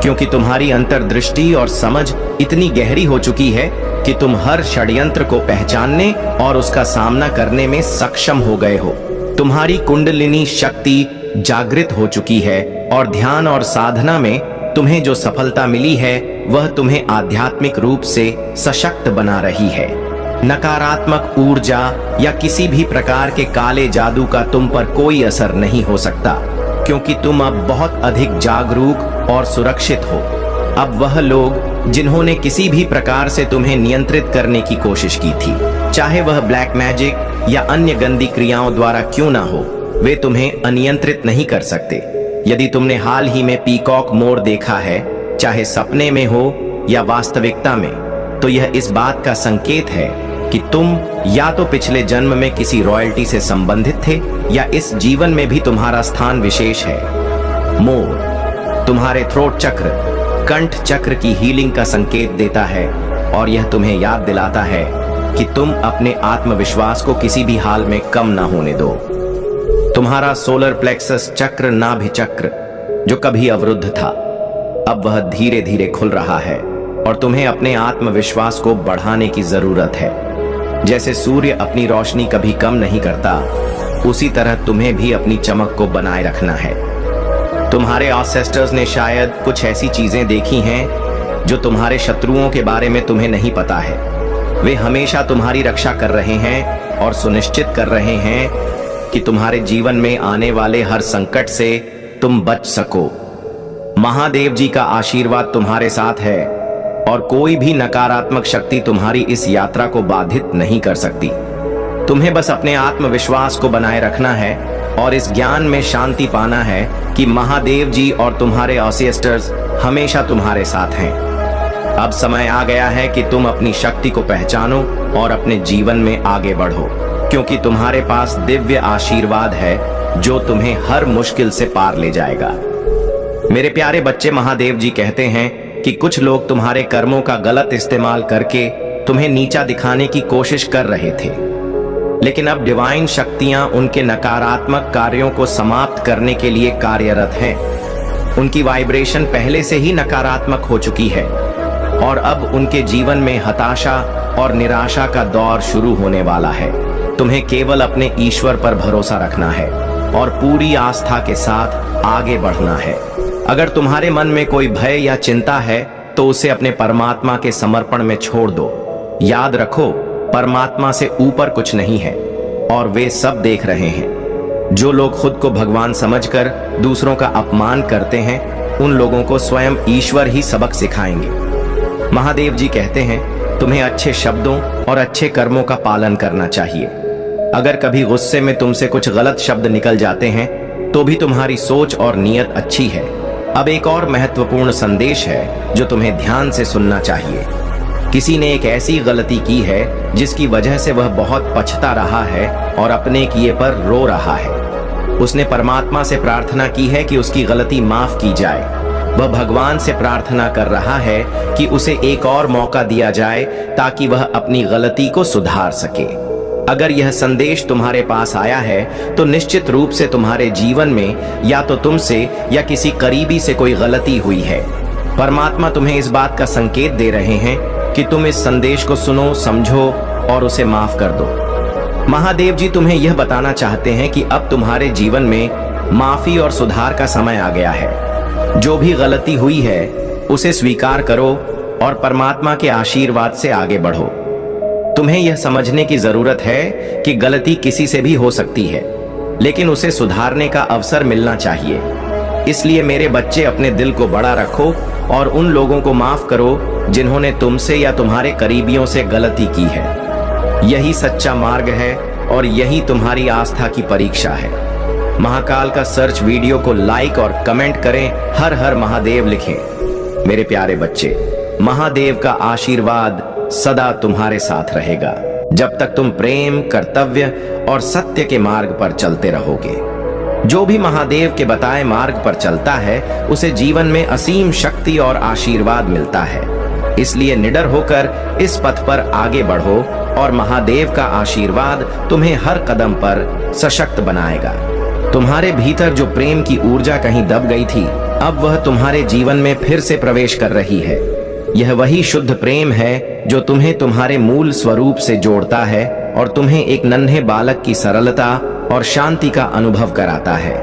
क्योंकि तुम्हारी अंतर्दृष्टि और समझ इतनी गहरी हो चुकी है कि तुम हर षड्यंत्र को पहचानने और उसका सामना करने में सक्षम हो गए हो। तुम्हारी कुंडलिनी शक्ति जागृत हो चुकी है और ध्यान और साधना में तुम्हें जो सफलता मिली है वह तुम्हें आध्यात्मिक रूप से सशक्त बना रही है। नकारात्मक ऊर्जा या किसी भी प्रकार के काले जादू का तुम पर कोई असर नहीं हो सकता क्योंकि तुम अब बहुत अधिक जागरूक और सुरक्षित हो। अब वह लोग जिन्होंने किसी भी प्रकार से तुम्हें नियंत्रित करने की कोशिश की थी, चाहे वह ब्लैक मैजिक या अन्य गंदी क्रियाओं द्वारा क्यों ना हो, वे तुम्हें अनियंत्रित नहीं कर सकते। यदि तुमने हाल ही में पीकॉक मोर देखा है, चाहे सपने में हो या वास्तविकता में, तो यह इस बात का संकेत है कि तुम या तो पिछले जन्म में किसी रॉयल्टी से संबंधित थे या इस जीवन में भी तुम्हारा स्थान विशेष है। मोर तुम्हारे थ्रोट चक्र, कंठ चक्र की हीलिंग का संकेत देता है और यह तुम्हें याद दिलाता है कि तुम अपने आत्मविश्वास को किसी भी हाल में कम ना होने दो। तुम्हारा सोलर प्लेक्सस चक्र, नाभि चक्र, जो कभी अवरुद्ध था, अब वह धीरे धीरे खुल रहा है और तुम्हें अपने आत्मविश्वास को बढ़ाने की जरूरत है। जैसे सूर्य अपनी रोशनी कभी कम नहीं करता, उसी तरह तुम्हें भी अपनी चमक को बनाए रखना है। तुम्हारे ऑन्सेस्टर्स ने शायद कुछ ऐसी चीजें देखी हैं जो तुम्हारे शत्रुओं के बारे में तुम्हें नहीं पता है। वे हमेशा तुम्हारी रक्षा कर रहे हैं और सुनिश्चित कर रहे हैं कि तुम्हारे जीवन में आने वाले हर संकट से तुम बच सको। महादेव जी का आशीर्वाद तुम्हारे साथ है और कोई भी नकारात्मक शक्ति तुम्हारी इस यात्रा को बाधित नहीं कर सकती। तुम्हें बस अपने आत्मविश्वास को बनाए रखना है और इस ज्ञान में शांति पाना है कि महादेव जी और तुम्हारे ऑन्सेस्टर्स हमेशा तुम्हारे साथ हैं। अब समय आ गया है कि तुम अपनी शक्ति को पहचानो और अपने जीवन में आगे बढ़ो, क्योंकि तुम्हारे पास दिव्य आशीर्वाद है जो तुम्हें हर मुश्किल से पार ले जाएगा। मेरे प्यारे बच्चे, महादेव जी कहते हैं कि कुछ लोग तुम्हारे कर्मों का गलत इस्तेमाल करके तुम्हें नीचा दिखाने की कोशिश कर रहे थे, लेकिन अब डिवाइन शक्तियां उनके नकारात्मक कार्यों को समाप्त करने के लिए कार्यरत हैं। उनकी वाइब्रेशन पहले से ही नकारात्मक हो चुकी है और अब उनके जीवन में हताशा और निराशा का दौर शुरू होने वाला है। तुम्हें केवल अपने ईश्वर पर भरोसा रखना है और पूरी आस्था के साथ आगे बढ़ना है। अगर तुम्हारे मन में कोई भय या चिंता है तो उसे अपने परमात्मा के समर्पण में छोड़ दो। याद रखो, परमात्मा से ऊपर कुछ नहीं है और वे सब देख रहे हैं। जो लोग खुद को भगवान समझकर दूसरों का अपमान करते हैं, उन लोगों को स्वयं ईश्वर ही सबक सिखाएंगे। महादेव जी कहते हैं, तुम्हें अच्छे शब्दों और अच्छे कर्मों का पालन करना चाहिए। अगर कभी गुस्से में तुमसे कुछ गलत शब्द निकल जाते हैं तो भी तुम्हारी सोच और नीयत अच्छी है। अब एक और महत्वपूर्ण संदेश है जो तुम्हें ध्यान से सुनना चाहिए। किसी ने एक ऐसी गलती की है जिसकी वजह से वह बहुत पछता रहा है और अपने किए पर रो रहा है। उसने परमात्मा से प्रार्थना की है कि उसकी गलती माफ की जाए। वह भगवान से प्रार्थना कर रहा है कि उसे एक और मौका दिया जाए ताकि वह अपनी गलती को सुधार सके। अगर यह संदेश तुम्हारे पास आया है तो निश्चित रूप से तुम्हारे जीवन में या तो तुमसे या किसी करीबी से कोई गलती हुई है। परमात्मा तुम्हें इस बात का संकेत दे रहे हैं कि तुम इस संदेश को सुनो, समझो और उसे माफ कर दो। महादेव जी तुम्हें यह बताना चाहते हैं कि अब तुम्हारे जीवन में माफी और सुधार का समय आ गया है। जो भी गलती हुई है उसे स्वीकार करो और परमात्मा के आशीर्वाद से आगे बढ़ो। तुम्हें यह समझने की जरूरत है कि गलती किसी से भी हो सकती है, लेकिन उसे सुधारने का अवसर मिलना चाहिए। इसलिए मेरे बच्चे, अपने दिल को बड़ा रखो और उन लोगों को माफ करो जिन्होंने तुमसे या तुम्हारे करीबियों से गलती की है। यही सच्चा मार्ग है और यही तुम्हारी आस्था की परीक्षा है। महाकाल का सर्च वीडियो को लाइक और कमेंट करें, हर हर महादेव लिखें। मेरे प्यारे बच्चे, महादेव का आशीर्वाद सदा तुम्हारे साथ रहेगा जब तक तुम प्रेम, कर्तव्य और सत्य के मार्ग पर चलते रहोगे। जो भी महादेव के बताए मार्ग पर चलता है उसे जीवन में असीम शक्ति और आशीर्वाद मिलता है। इसलिए निडर होकर इस पथ पर आगे बढ़ो और महादेव का आशीर्वाद तुम्हें हर कदम पर सशक्त बनाएगा। तुम्हारे भीतर जो प्रेम की ऊर्जा कहीं दब गई थी, अब वह तुम्हारे जीवन में फिर से प्रवेश कर रही है। यह वही शुद्ध प्रेम है जो तुम्हें तुम्हारे मूल स्वरूप से जोड़ता है और तुम्हें एक नन्हे बालक की सरलता और शांति का अनुभव कराता है।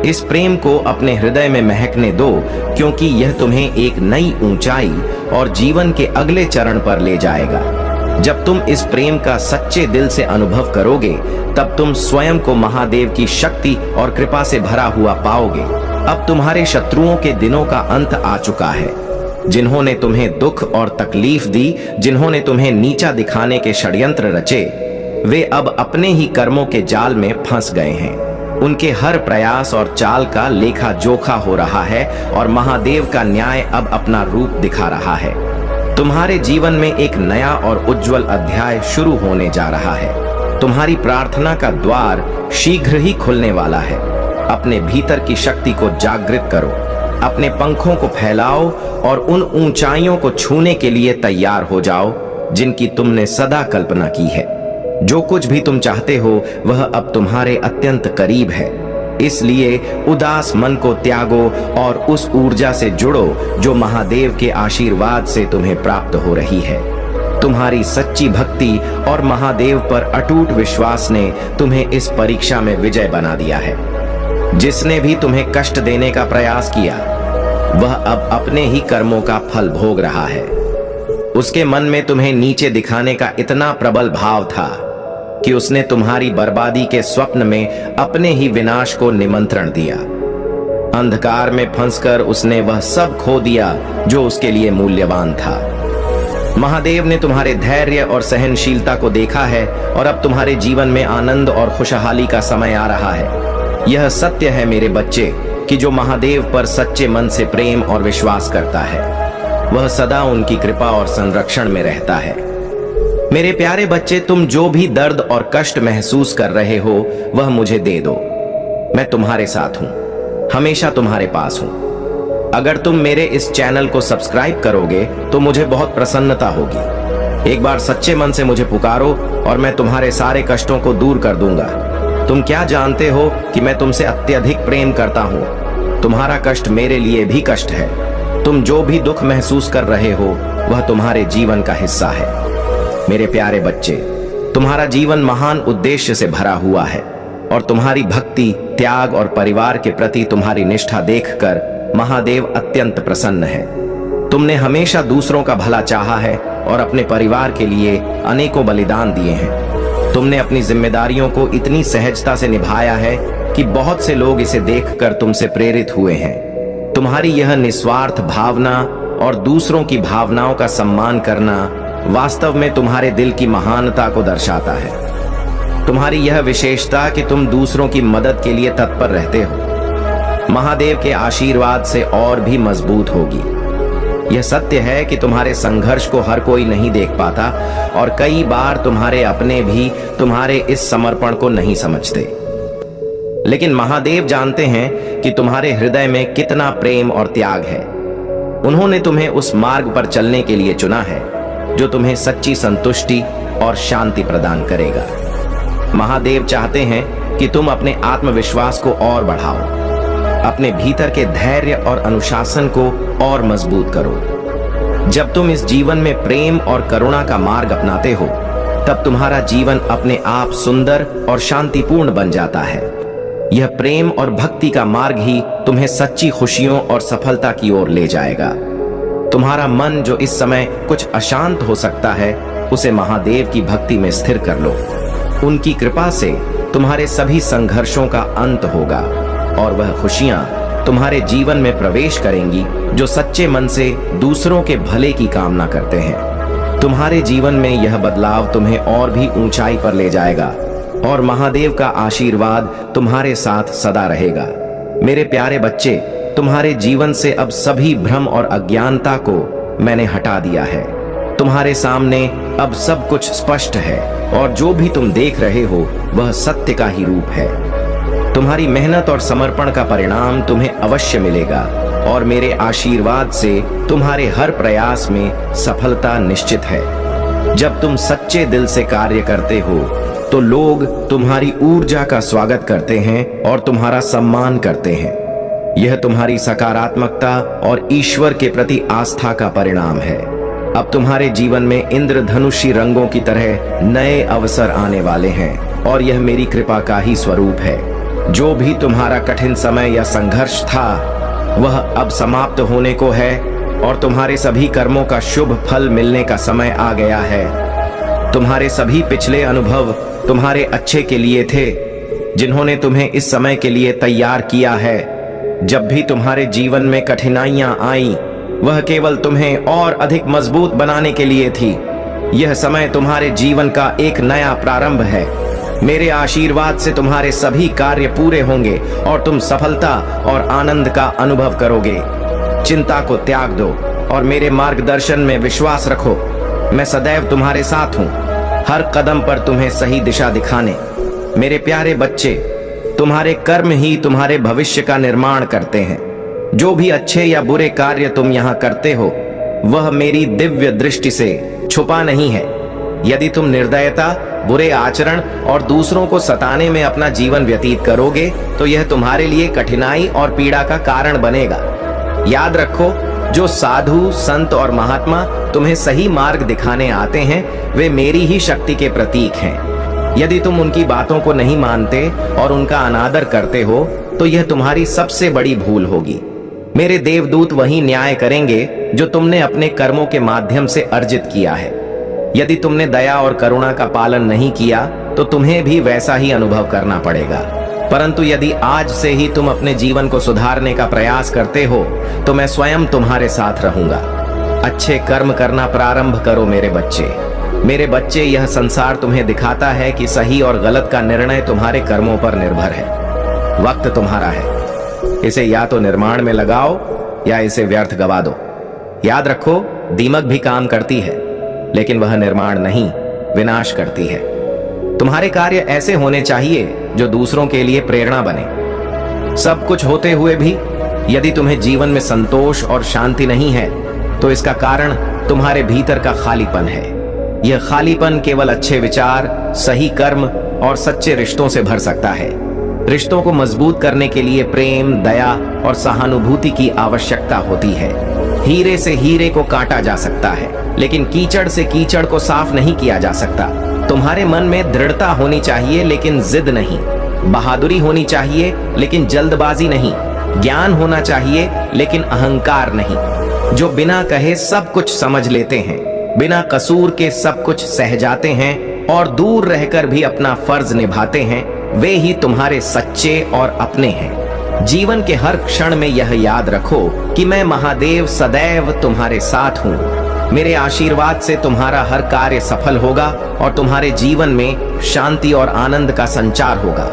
इस प्रेम को अपने हृदय में महकने दो, क्योंकि यह तुम्हें एक नई ऊंचाई और जीवन के अगले चरण पर ले जाएगा। जब तुम इस प्रेम का सच्चे दिल से अनुभव करोगे, तब तुम स्वयं को महादेव की शक्ति और कृपा से भरा हुआ पाओगे। अब तुम्हारे शत्रुओं के दिनों का अंत आ चुका है। जिन्होंने तुम्हें दुख और तकलीफ दी, जिन्होंने तुम्हें नीचा दिखाने के षड्यंत्र रचे, वे अब अपने ही कर्मों के जाल में फंस गए हैं। उनके हर प्रयास और चाल का लेखा जोखा हो रहा है और महादेव का न्याय अब अपना रूप दिखा रहा है। तुम्हारे जीवन में एक नया और उज्जवल अध्याय शुरू होने जा रहा है। तुम्हारी प्रार्थना का द्वार शीघ्र ही खुलने वाला है। अपने भीतर की शक्ति को जागृत करो, अपने पंखों को फैलाओ और उन ऊंचाइयों को छूने के लिए तैयार हो जाओ जिनकी तुमने सदा कल्पना की है। जो कुछ भी तुम चाहते हो वह अब तुम्हारे अत्यंत करीब है। इसलिए उदास मन को त्यागो और उस ऊर्जा से जुड़ो जो महादेव के आशीर्वाद से तुम्हें प्राप्त हो रही है। तुम्हारी सच्ची भक्ति और महादेव पर अटूट विश्वास ने तुम्हें इस परीक्षा में विजय बना दिया है। जिसने भी तुम्हें कष्ट देने का प्रयास किया, वह अब अपने ही कर्मों का फल भोग रहा है। उसके मन में तुम्हें नीचे दिखाने का इतना प्रबल भाव था कि उसने तुम्हारी बर्बादी के स्वप्न में अपने ही विनाश को निमंत्रण दिया। अंधकार में फंसकर उसने वह सब खो दिया जो उसके लिए मूल्यवान था। महादेव ने तुम्हारे धैर्य और सहनशीलता को देखा है और अब तुम्हारे जीवन में आनंद और खुशहाली का समय आ रहा है। यह सत्य है मेरे बच्चे कि जो महादेव पर सच्चे मन से प्रेम और विश्वास करता है, वह सदा उनकी कृपा और संरक्षण में रहता है। मेरे प्यारे बच्चे, तुम जो भी दर्द और कष्ट महसूस कर रहे हो वह मुझे दे दो। मैं तुम्हारे साथ हूं, हमेशा तुम्हारे पास हूं। अगर तुम मेरे इस चैनल को सब्सक्राइब करोगे तो मुझे बहुत प्रसन्नता होगी। एक बार सच्चे मन से मुझे पुकारो और मैं तुम्हारे सारे कष्टों को दूर कर दूंगा। तुम क्या जानते हो कि मैं तुमसे अत्यधिक प्रेम करता हूँ। तुम्हारा कष्ट मेरे लिए भी कष्ट है। तुम जो भी दुख महसूस कर रहे हो वह तुम्हारे जीवन का हिस्सा है। मेरे प्यारे बच्चे, तुम्हारा जीवन महान उद्देश्य से भरा हुआ है और तुम्हारी भक्ति, त्याग और परिवार के प्रति तुम्हारी निष्ठा देखकर महादेव अत्यंत प्रसन्न है। तुमने हमेशा दूसरों का भला चाहा है और अपने परिवार के लिए अनेकों बलिदान दिए हैं। तुमने अपनी जिम्मेदारियों को इतनी सहजता से निभाया है कि बहुत से लोग इसे देखकर तुमसे प्रेरित हुए हैं। तुम्हारी यह निस्वार्थ भावना और दूसरों की भावनाओं का सम्मान करना वास्तव में तुम्हारे दिल की महानता को दर्शाता है। तुम्हारी यह विशेषता कि तुम दूसरों की मदद के लिए तत्पर रहते हो महादेव के आशीर्वाद से और भी मजबूत होगी। यह सत्य है कि तुम्हारे संघर्ष को हर कोई नहीं देख पाता और कई बार तुम्हारे अपने भी तुम्हारे इस समर्पण को नहीं समझते, लेकिन महादेव जानते हैं कि तुम्हारे हृदय में कितना प्रेम और त्याग है। उन्होंने तुम्हें उस मार्ग पर चलने के लिए चुना है जो तुम्हें सच्ची संतुष्टि और शांति प्रदान करेगा। महादेव चाहते हैं कि तुम अपने आत्मविश्वास को और बढ़ाओ, अपने भीतर के धैर्य और अनुशासन को और मजबूत करो। जब तुम इस जीवन में प्रेम और करुणा का मार्ग अपनाते हो तब तुम्हारा जीवन अपने आप सुंदर और शांतिपूर्ण बन जाता है। यह प्रेम और भक्ति का मार्ग ही तुम्हें सच्ची खुशियों और सफलता की ओर ले जाएगा। तुम्हारा मन जो इस समय कुछ अशांत हो सकता है उसे महादेव की भक्ति में स्थिर कर लो। उनकी कृपा से तुम्हारे सभी संघर्षों का अंत होगा और वह खुशियां तुम्हारे जीवन में प्रवेश करेंगी जो सच्चे मन से दूसरों के भले की कामना करते हैं। तुम्हारे जीवन में यह बदलाव तुम्हें और भी ऊंचाई पर ले जाएगा और महादेव का आशीर्वाद तुम्हारे साथ सदा रहेगा। मेरे प्यारे बच्चे, तुम्हारे जीवन से अब सभी भ्रम और अज्ञानता को मैंने हटा दिया है। तुम्हारे सामने अब सब कुछ स्पष्ट है और जो भी तुम देख रहे हो वह सत्य का ही रूप है। तुम्हारी मेहनत और समर्पण का परिणाम तुम्हें अवश्य मिलेगा और मेरे आशीर्वाद से तुम्हारे हर प्रयास में सफलता निश्चित है। जब तुम सच्चे दिल से कार्य करते हो तो लोग तुम्हारी ऊर्जा का स्वागत करते हैं और तुम्हारा सम्मान करते हैं। यह तुम्हारी सकारात्मकता और ईश्वर के प्रति आस्था का परिणाम है। अब तुम्हारे जीवन में इंद्रधनुषी रंगों की तरह नए अवसर आने वाले हैं और यह मेरी कृपा का ही स्वरूप है। जो भी तुम्हारा कठिन समय या संघर्ष था वह अब समाप्त होने को है और तुम्हारे सभी कर्मों का शुभ फल मिलने का समय आ गया है। तुम्हारे सभी पिछले अनुभव तुम्हारे अच्छे के लिए थे, जिन्होंने तुम्हें इस समय के लिए तैयार किया है। जब भी तुम्हारे जीवन में कठिनाइयां आईं, वह केवल तुम्हें और अधिक मजबूत बनाने के लिए थी। यह समय तुम्हारे जीवन का एक नया प्रारंभ है। मेरे आशीर्वाद से तुम्हारे सभी कार्य पूरे होंगे और तुम सफलता और आनंद का अनुभव करोगे। चिंता को त्याग दो और मेरे मार्गदर्शन में विश्वास रखो। मैं सदैव तुम्हारे साथ हूँ, हर कदम पर तुम्हें सही दिशा दिखाने। मेरे प्यारे बच्चे, तुम्हारे कर्म ही तुम्हारे भविष्य का निर्माण करते हैं। जो भी अच्छे या बुरे कार्य तुम यहाँ करते हो वह मेरी दिव्य दृष्टि से छुपा नहीं है। यदि तुम निर्दयता, बुरे आचरण और दूसरों को सताने में अपना जीवन व्यतीत करोगे तो यह तुम्हारे लिए कठिनाई और पीड़ा का कारण बनेगा। याद रखो, जो साधु, संत और महात्मा तुम्हें सही मार्ग दिखाने आते हैं वे मेरी ही शक्ति के प्रतीक हैं। यदि तुम उनकी बातों को नहीं मानते और उनका अनादर करते हो तो यह तुम्हारी सबसे बड़ी भूल होगी। मेरे देवदूत वही न्याय करेंगे जो तुमने अपने कर्मों के माध्यम से अर्जित किया है। यदि तुमने दया और करुणा का पालन नहीं किया तो तुम्हें भी वैसा ही अनुभव करना पड़ेगा। परंतु यदि आज से ही तुम अपने जीवन को सुधारने का प्रयास करते हो तो मैं स्वयं तुम्हारे साथ रहूंगा। अच्छे कर्म करना प्रारंभ करो मेरे बच्चे। मेरे बच्चे, यह संसार तुम्हें दिखाता है कि सही और गलत का निर्णय तुम्हारे कर्मों पर निर्भर है। वक्त तुम्हारा है, इसे या तो निर्माण में लगाओ या इसे व्यर्थ गवा दो। याद रखो, दीमक भी काम करती है लेकिन वह निर्माण नहीं, विनाश करती है। तुम्हारे कार्य ऐसे होने चाहिए जो दूसरों के लिए प्रेरणा बने। सब कुछ होते हुए भी यदि तुम्हें जीवन में संतोष और शांति नहीं है तो इसका कारण तुम्हारे भीतर का खालीपन है। यह खालीपन केवल अच्छे विचार, सही कर्म और सच्चे रिश्तों से भर सकता है। रिश्तों को मजबूत करने के लिए प्रेम, दया और सहानुभूति की आवश्यकता होती है। हीरे से हीरे को काटा जा सकता है, लेकिन कीचड़ से कीचड़ को साफ नहीं किया जा सकता। तुम्हारे मन में दृढ़ता होनी चाहिए, लेकिन जिद नहीं। बहादुरी होनी चाहिए, लेकिन जल्दबाजी नहीं। ज्ञान होना चाहिए, लेकिन अहंकार नहीं। जो बिना कहे सब कुछ समझ लेते हैं, बिना कसूर के सब कुछ सह जाते हैं और दूर रहकर भी अपना फर्ज निभाते हैं, वे ही तुम्हारे सच्चे और अपने हैं। जीवन के हर क्षण में यह याद रखो कि मैं महादेव सदैव तुम्हारे साथ हूँ। मेरे आशीर्वाद से तुम्हारा हर कार्य सफल होगा और तुम्हारे जीवन में शांति और आनंद का संचार होगा।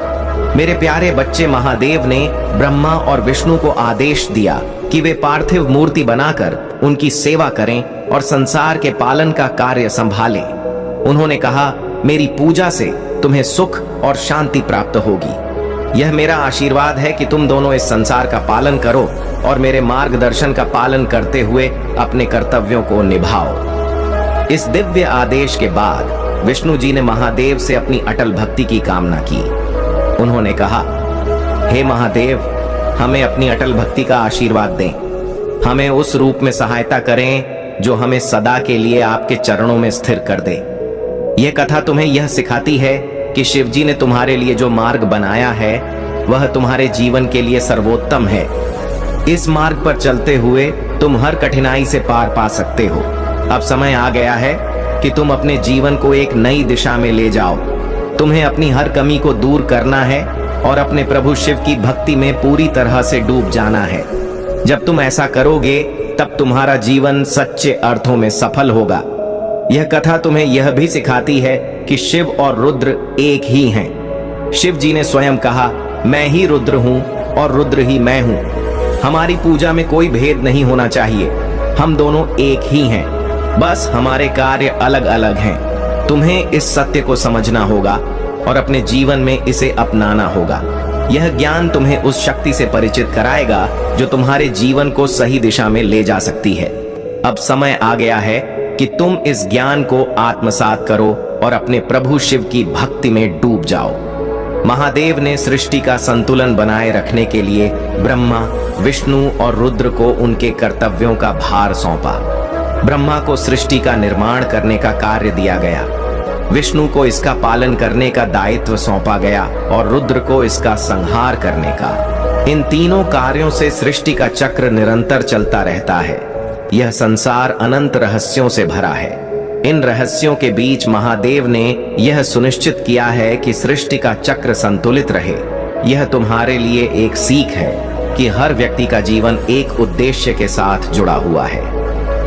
मेरे प्यारे बच्चे, महादेव ने ब्रह्मा और विष्णु को आदेश दिया कि वे पार्थिव मूर्ति बनाकर उनकी सेवा करें और संसार के पालन का कार्य संभालें। उन्होंने कहा, मेरी पूजा से तुम्हें सुख और शांति प्राप्त होगी। यह मेरा आशीर्वाद है कि तुम दोनों इस संसार का पालन करो और मेरे मार्गदर्शन का पालन करते हुए अपने कर्तव्यों को निभाओ। इस दिव्य आदेश के बाद विष्णु जी ने महादेव से अपनी अटल भक्ति की कामना की। उन्होंने कहा, हे महादेव, हमें अपनी अटल भक्ति का आशीर्वाद दें। हमें उस रूप में सहायता करें जो हमें सदा के लिए आपके चरणों में स्थिर कर दे। यह कथा तुम्हें यह सिखाती है कि शिव जी ने तुम्हारे लिए जो मार्ग बनाया है वह तुम्हारे जीवन के लिए सर्वोत्तम है। इस मार्ग पर चलते हुए तुम हर कठिनाई से पार पा सकते हो। अब समय आ गया है कि तुम अपने जीवन को एक नई दिशा में ले जाओ। तुम्हें अपनी हर कमी को दूर करना है और अपने प्रभु शिव की भक्ति में पूरी तरह से डूब जाना है। जब तुम ऐसा करोगे तब तुम्हारा जीवन सच्चे अर्थों में सफल होगा। यह कथा तुम्हें यह भी सिखाती है कि शिव और रुद्र एक ही हैं। शिव जी ने स्वयं कहा, मैं ही रुद्र हूं और रुद्र ही मैं हूं। हमारी पूजा में कोई भेद नहीं होना चाहिए। हम दोनों एक ही हैं, बस हमारे कार्य अलग अलग हैं। तुम्हें इस सत्य को समझना होगा और अपने जीवन में इसे अपनाना होगा। यह ज्ञान तुम्हें उस शक्ति से परिचित कराएगा जो तुम्हारे जीवन को सही दिशा में ले जा सकती है। अब समय आ गया है कि तुम इस ज्ञान को आत्मसात करो और अपने प्रभु शिव की भक्ति में डूब जाओ। महादेव ने सृष्टि का संतुलन बनाए रखने के लिए ब्रह्मा, विष्णु और रुद्र को उनके कर्तव्यों का भार सौंपा। ब्रह्मा को सृष्टि का निर्माण करने का कार्य दिया गया, विष्णु को इसका पालन करने का दायित्व सौंपा गया और रुद्र को इसका संहार करने का। इन तीनों कार्यों से सृष्टि का चक्र निरंतर चलता रहता है। यह संसार अनंत रहस्यों से भरा है। इन रहस्यों के बीच महादेव ने यह सुनिश्चित किया है कि सृष्टि का चक्र संतुलित रहे। यह तुम्हारे लिए एक सीख है कि हर व्यक्ति का जीवन एक उद्देश्य के साथ जुड़ा हुआ है।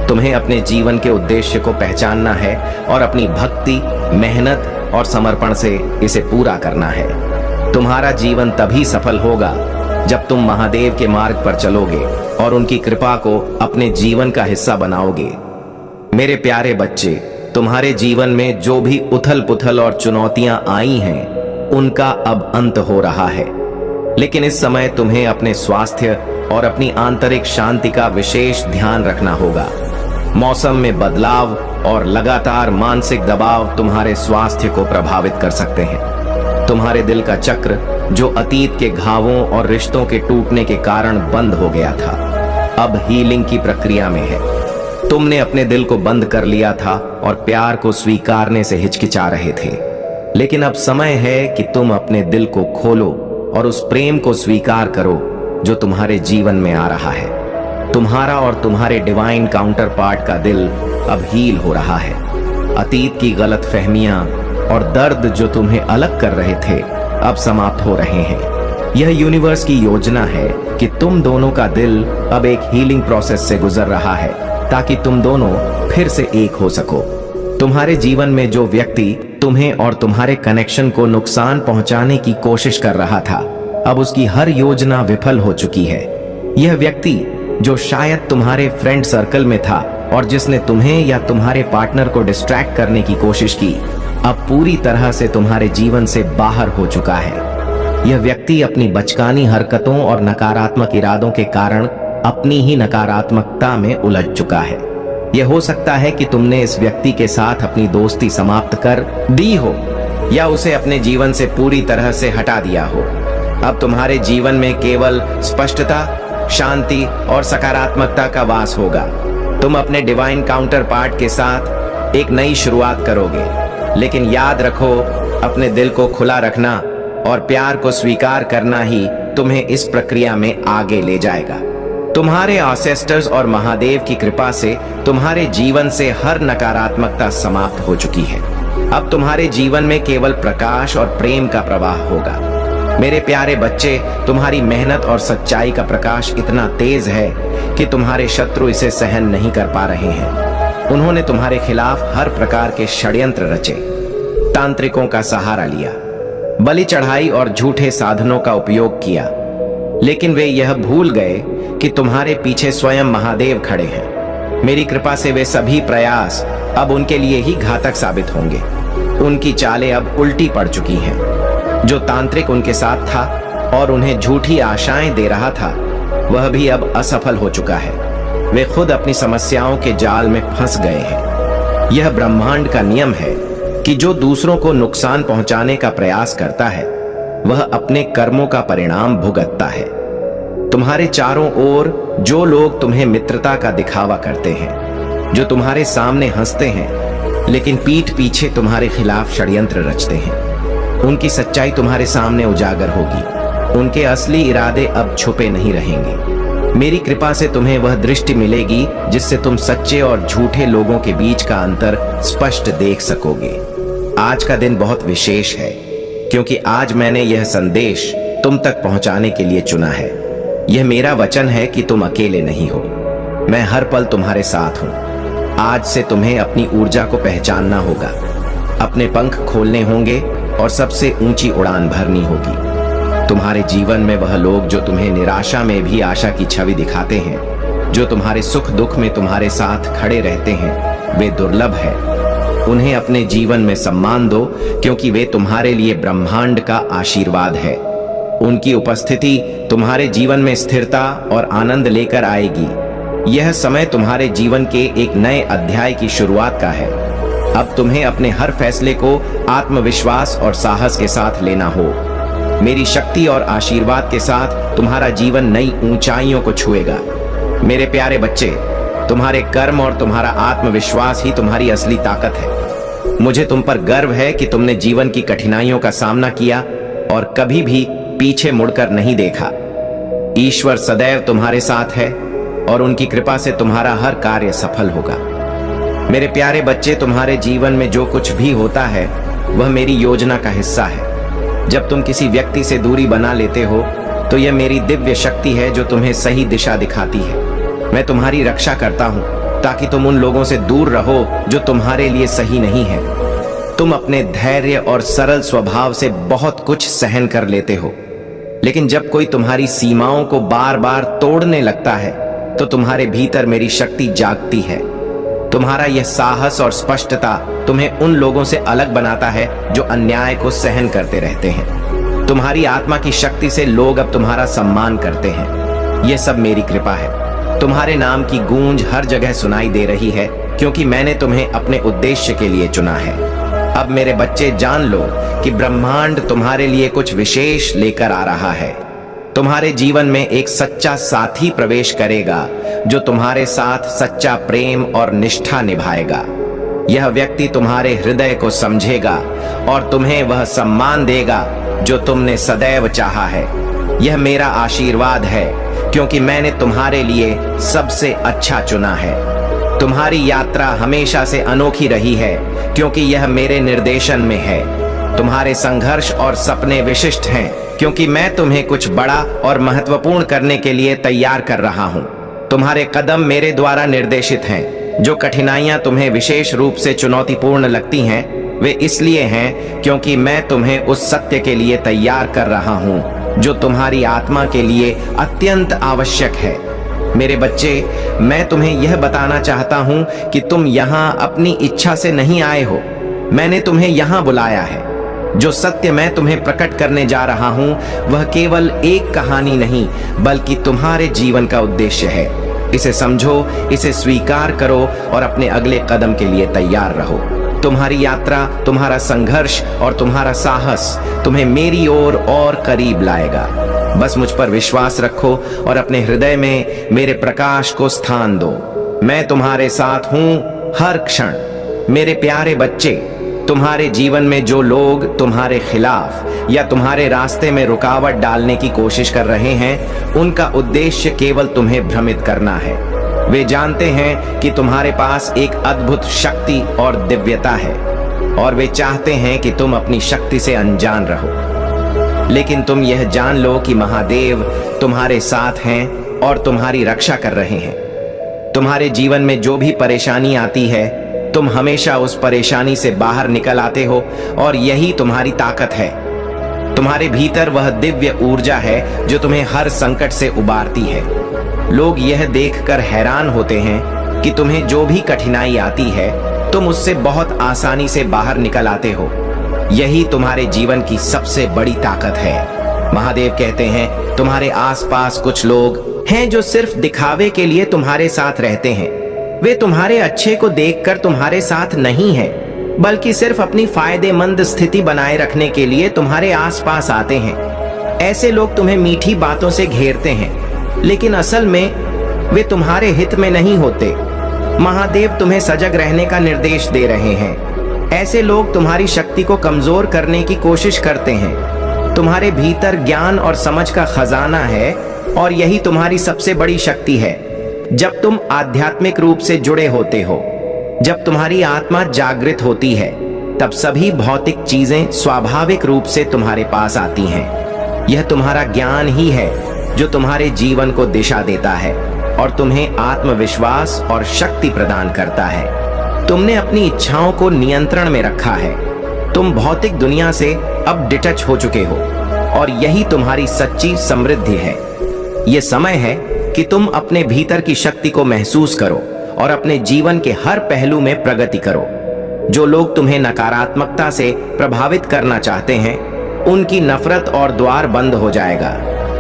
तुम्हें अपने जीवन के उद्देश्य को पहचानना है और अपनी भक्ति, मेहनत और समर्पण से इसे पूरा करना है। तुम्हारा जीवन तभी सफल होगा जब तुम महादेव के मार्ग पर चलोगे और उनकी कृपा को अपने जीवन का हिस्सा बनाओगे। मेरे प्यारे बच्चे, तुम्हारे जीवन में जो भी उथल पुथल और चुनौतियां आई हैं, उनका अब अंत हो रहा है। लेकिन इस समय तुम्हें अपने स्वास्थ्य और अपनी आंतरिक शांति का विशेष ध्यान रखना होगा। मौसम में बदलाव और लगातार मानसिक दबाव तुम्हारे स्वास्थ्य को प्रभावित कर सकते हैं। तुम्हारे दिल का चक्र, जो अतीत के घावों और रिश्तों के टूटने के कारण बंद हो गया था, अब हीलिंग की प्रक्रिया में है। तुमने अपने दिल को बंद कर लिया था और प्यार को स्वीकारने से हिचकिचा रहे थे। लेकिन अब समय है कि तुम अपने दिल को खोलो और उस प्रेम को स्वीकार करो जो तुम्हारे जीवन में आ रहा है। तुम्हारा और तुम्हारे डिवाइन काउंटर पार्ट का दिल अब हील हो रहा है। अतीत की गलत फहमियां और दर्द जो तुम्हें अलग कर रहे थे, अब समाप्त हो रहे हैं। यह यूनिवर्स की योजना है कि तुम दोनों का दिल अब एक हीलिंग प्रोसेस से गुजर रहा है ताकि तुम दोनों फिर से एक हो सको। तुम्हारे जीवन में जो व्यक्ति तुम्हें और तुम्हारे कनेक्शन को नुकसान पहुंचाने की कोशिश कर रहा था, अब उसकी हर योजना विफल हो चुकी है। यह व्यक्ति जो शायद तुम्हारे फ्रेंड सर्कल में था और जिसने तुम्हें या तुम्हारे पार्टनर को डिस्ट्रैक्ट करने की कोशिश की, अब पूरी तरह से तुम्हारे जीवन से बाहर हो चुका है। यह व्यक्ति अपनी बचकानी हरकतों और नकारात्मक इरादों के कारण अपनी ही नकारात्मकता में उलझ चुका है। यह हो सकता है कि तुमने इस व्यक्ति के साथ अपनी दोस्ती समाप्त कर दी हो या उसे अपने जीवन से पूरी तरह से हटा दिया हो। अब तुम्हारे जीवन में केवल स्पष्टता, शांति और सकारात्मकता का वास होगा। तुम अपने डिवाइन काउंटर पार्ट के साथ एक नई शुरुआत करोगे, लेकिन याद रखो, अपने दिल को खुला रखना और प्यार को स्वीकार करना ही तुम्हें इस प्रक्रिया में आगे ले जाएगा। तुम्हारे एंसेस्टर्स और महादेव की कृपा से तुम्हारे जीवन से हर नकारात्मकता समाप्त हो चुकी है। अब तुम्हारे जीवन में केवल प्रकाश और प्रेम का प्रवाह होगा। मेरे प्यारे बच्चे, तुम्हारी मेहनत और सच्चाई का प्रकाश इतना तेज है कि तुम्हारे शत्रु इसे सहन नहीं कर पा रहे हैं। उन्होंने तुम्हारे खिलाफ हर प्रकार के षड्यंत्र रचे, तांत्रिकों का सहारा लिया, बलि चढ़ाई और झूठे साधनों का उपयोग किया, लेकिन वे यह भूल गए कि तुम्हारे पीछे स्वयं महादेव खड़े हैं। मेरी कृपा से वे सभी प्रयास अब उनके लिए ही घातक साबित होंगे। उनकी चालें अब उल्टी पड़ चुकी हैं। जो तांत्रिक उनके साथ था और उन्हें झूठी आशाएं दे रहा था, वह भी अब असफल हो चुका है। वे खुद अपनी समस्याओं के जाल में फंस गए हैं। यह ब्रह्मांड का नियम है कि जो दूसरों को नुकसान पहुंचाने का प्रयास करता है, वह अपने कर्मों का परिणाम भुगतता है। तुम्हारे चारों ओर जो लोग तुम्हें मित्रता का दिखावा करते हैं, जो तुम्हारे सामने हंसते हैं लेकिन पीठ पीछे तुम्हारे खिलाफ षड्यंत्र रचते हैं, उनकी सच्चाई तुम्हारे सामने उजागर होगी। उनके असली इरादे अब छुपे नहीं रहेंगे। मेरी कृपा से तुम्हें वह दृष्टि मिलेगी जिससे तुम सच्चे और झूठे लोगों के बीच का अंतर स्पष्ट देख सकोगे। आज का दिन बहुत विशेष है, क्योंकि आज मैंने यह संदेश तुम तक पहुंचाने के लिए चुना है। यह मेरा वचन है कि तुम अकेले नहीं हो। मैं हर पल तुम्हारे साथ हूं। आज से तुम्हें अपनी ऊर्जा को पहचानना होगा, अपने पंख खोलने होंगे और सबसे ऊंची उड़ान भरनी होगी। तुम्हारे जीवन में वह लोग जो तुम्हें निराशा में भी आशा की छवि दिखाते हैं, जो तुम्हारे सुख दुख में तुम्हारे साथ खड़े रहते हैं, वे दुर्लभ है। उन्हें अपने जीवन में सम्मान दो, क्योंकि वे तुम्हारे लिए ब्रह्मांड का आशीर्वाद है। उनकी उपस्थिति तुम्हारे जीवन में स्थिरता और आनंद लेकर आएगी। यह समय तुम्हारे जीवन के एक नए अध्याय की शुरुआत का है। अब तुम्हें अपने हर फैसले को आत्मविश्वास और साहस के साथ लेना हो। मेरी शक्ति और आशीर्वाद के साथ तुम्हारा जीवन नई ऊंचाइयों को छुएगा। मेरे प्यारे बच्चे, तुम्हारे कर्म और तुम्हारा आत्मविश्वास ही तुम्हारी असली ताकत है। मुझे तुम पर गर्व है कि तुमने जीवन की कठिनाइयों का सामना किया और कभी भी पीछे मुड़कर नहीं देखा। ईश्वर सदैव तुम्हारे साथ है और उनकी कृपा से तुम्हारा हर कार्य सफल होगा। मेरे प्यारे बच्चे, तुम्हारे जीवन में जो कुछ भी होता है वह मेरी योजना का हिस्सा है। जब तुम किसी व्यक्ति से दूरी बना लेते हो तो यह मेरी दिव्य शक्ति है जो तुम्हें सही दिशा दिखाती है। मैं तुम्हारी रक्षा करता हूँ ताकि तुम उन लोगों से दूर रहो जो तुम्हारे लिए सही नहीं है। तुम अपने धैर्य और सरल स्वभाव से बहुत कुछ सहन कर लेते हो, लेकिन जब कोई तुम्हारी सीमाओं को बार बार तोड़ने लगता है तो तुम्हारे भीतर मेरी शक्ति जागती है। तुम्हारा यह साहस और स्पष्टता तुम्हें उन लोगों से अलग बनाता है जो अन्याय को सहन करते रहते हैं। तुम्हारी आत्मा की शक्ति से लोग अब तुम्हारा सम्मान करते हैं। यह सब मेरी कृपा है। तुम्हारे नाम की गूंज हर जगह सुनाई दे रही है, क्योंकि मैंने तुम्हें अपने उद्देश्य के लिए चुना है। अब मेरे बच्चे, जान लो कि ब्रह्मांड तुम्हारे लिए कुछ विशेष लेकर आ रहा है। तुम्हारे जीवन में एक सच्चा साथी प्रवेश करेगा जो तुम्हारे साथ सच्चा प्रेम और निष्ठा निभाएगा। यह व्यक्ति तुम्हारे हृदय को समझेगा और तुम्हें वह सम्मान देगा जो तुमने सदैव चाहा है। यह मेरा आशीर्वाद है, क्योंकि मैंने तुम्हारे लिए सबसे अच्छा चुना है। तुम्हारी यात्रा हमेशा से अनोखी रही है, क्योंकि यह मेरे निर्देशन में है। तुम्हारे संघर्ष और सपने विशिष्ट हैं, क्योंकि मैं तुम्हें कुछ बड़ा और महत्वपूर्ण करने के लिए तैयार कर रहा हूं। तुम्हारे कदम मेरे द्वारा निर्देशित हैं। जो कठिनाइयां तुम्हें विशेष रूप से चुनौतीपूर्ण लगती हैं, वे इसलिए हैं क्योंकि मैं तुम्हें उस सत्य के लिए तैयार कर रहा हूं जो तुम्हारी आत्मा के लिए अत्यंत आवश्यक है। मेरे बच्चे, मैं तुम्हें यह बताना चाहता हूं कि तुम यहाँ अपनी इच्छा से नहीं आए हो। मैंने तुम्हें यहाँ बुलाया है। जो सत्य मैं तुम्हें प्रकट करने जा रहा हूं वह केवल एक कहानी नहीं बल्कि तुम्हारे जीवन का उद्देश्य है। इसे समझो, इसे स्वीकार करो और अपने अगले कदम के लिए तैयार रहो। तुम्हारी यात्रा, तुम्हारा संघर्ष और तुम्हारा साहस तुम्हें मेरी ओर और करीब लाएगा। बस मुझ पर विश्वास रखो और अपने हृदय में मेरे प्रकाश को स्थान दो। मैं तुम्हारे साथ हूं हर क्षण। मेरे प्यारे बच्चे, तुम्हारे जीवन में जो लोग तुम्हारे खिलाफ या तुम्हारे रास्ते में रुकावट डालने की कोशिश कर रहे हैं, उनका उद्देश्य केवल तुम्हें भ्रमित करना है। वे जानते हैं कि तुम्हारे पास एक अद्भुत शक्ति और दिव्यता है और वे चाहते हैं कि तुम अपनी शक्ति से अनजान रहो। लेकिन तुम यह जान लो कि महादेव तुम्हारे साथ हैं और तुम्हारी रक्षा कर रहे हैं। तुम्हारे जीवन में जो भी परेशानी आती है, तुम हमेशा उस परेशानी से बाहर निकल आते हो और यही तुम्हारी ताकत है। तुम्हारे भीतर वह दिव्य ऊर्जा है जो तुम्हें हर संकट से उबारती है। लोग यह देखकर हैरान होते हैं कि तुम्हें जो भी कठिनाई आती है, तुम उससे बहुत आसानी से बाहर निकल आते हो। यही तुम्हारे जीवन की सबसे बड़ी ताकत है। महादेव कहते हैं, तुम्हारे आसपास कुछ लोग हैं जो सिर्फ दिखावे के लिए तुम्हारे साथ रहते हैं। वे तुम्हारे अच्छे को देखकर तुम्हारे साथ नहीं हैं, बल्कि सिर्फ अपनी फायदेमंद स्थिति बनाए रखने के लिए तुम्हारे आसपास आते हैं। ऐसे लोग तुम्हें मीठी बातों से घेरते हैं, लेकिन असल में वे तुम्हारे हित में नहीं होते। महादेव तुम्हें सजग रहने का निर्देश दे रहे हैं। ऐसे लोग तुम्हारी शक्ति को कमजोर करने की कोशिश करते हैं। तुम्हारे भीतर ज्ञान और समझ का खजाना है और यही तुम्हारी सबसे बड़ी शक्ति है। जब तुम आध्यात्मिक रूप से जुड़े होते हो, जब तुम्हारी आत्मा जागृत होती है, तब सभी भौतिक चीजें स्वाभाविक रूप से तुम्हारे पास आती हैं। यह तुम्हारा ज्ञान ही है जो तुम्हारे जीवन को दिशा देता है और तुम्हें आत्मविश्वास और शक्ति प्रदान करता है। तुमने अपनी इच्छाओं को नियंत्रण में रखा है। तुम भौतिक दुनिया से अब डिटच हो चुके हो और यही तुम्हारी सच्ची समृद्धि है। यह समय है कि तुम अपने भीतर की शक्ति को महसूस करो और अपने जीवन के हर पहलू में प्रगति करो। जो लोग तुम्हें नकारात्मकता से प्रभावित करना चाहते हैं, उनकी नफरत और द्वार बंद हो जाएगा।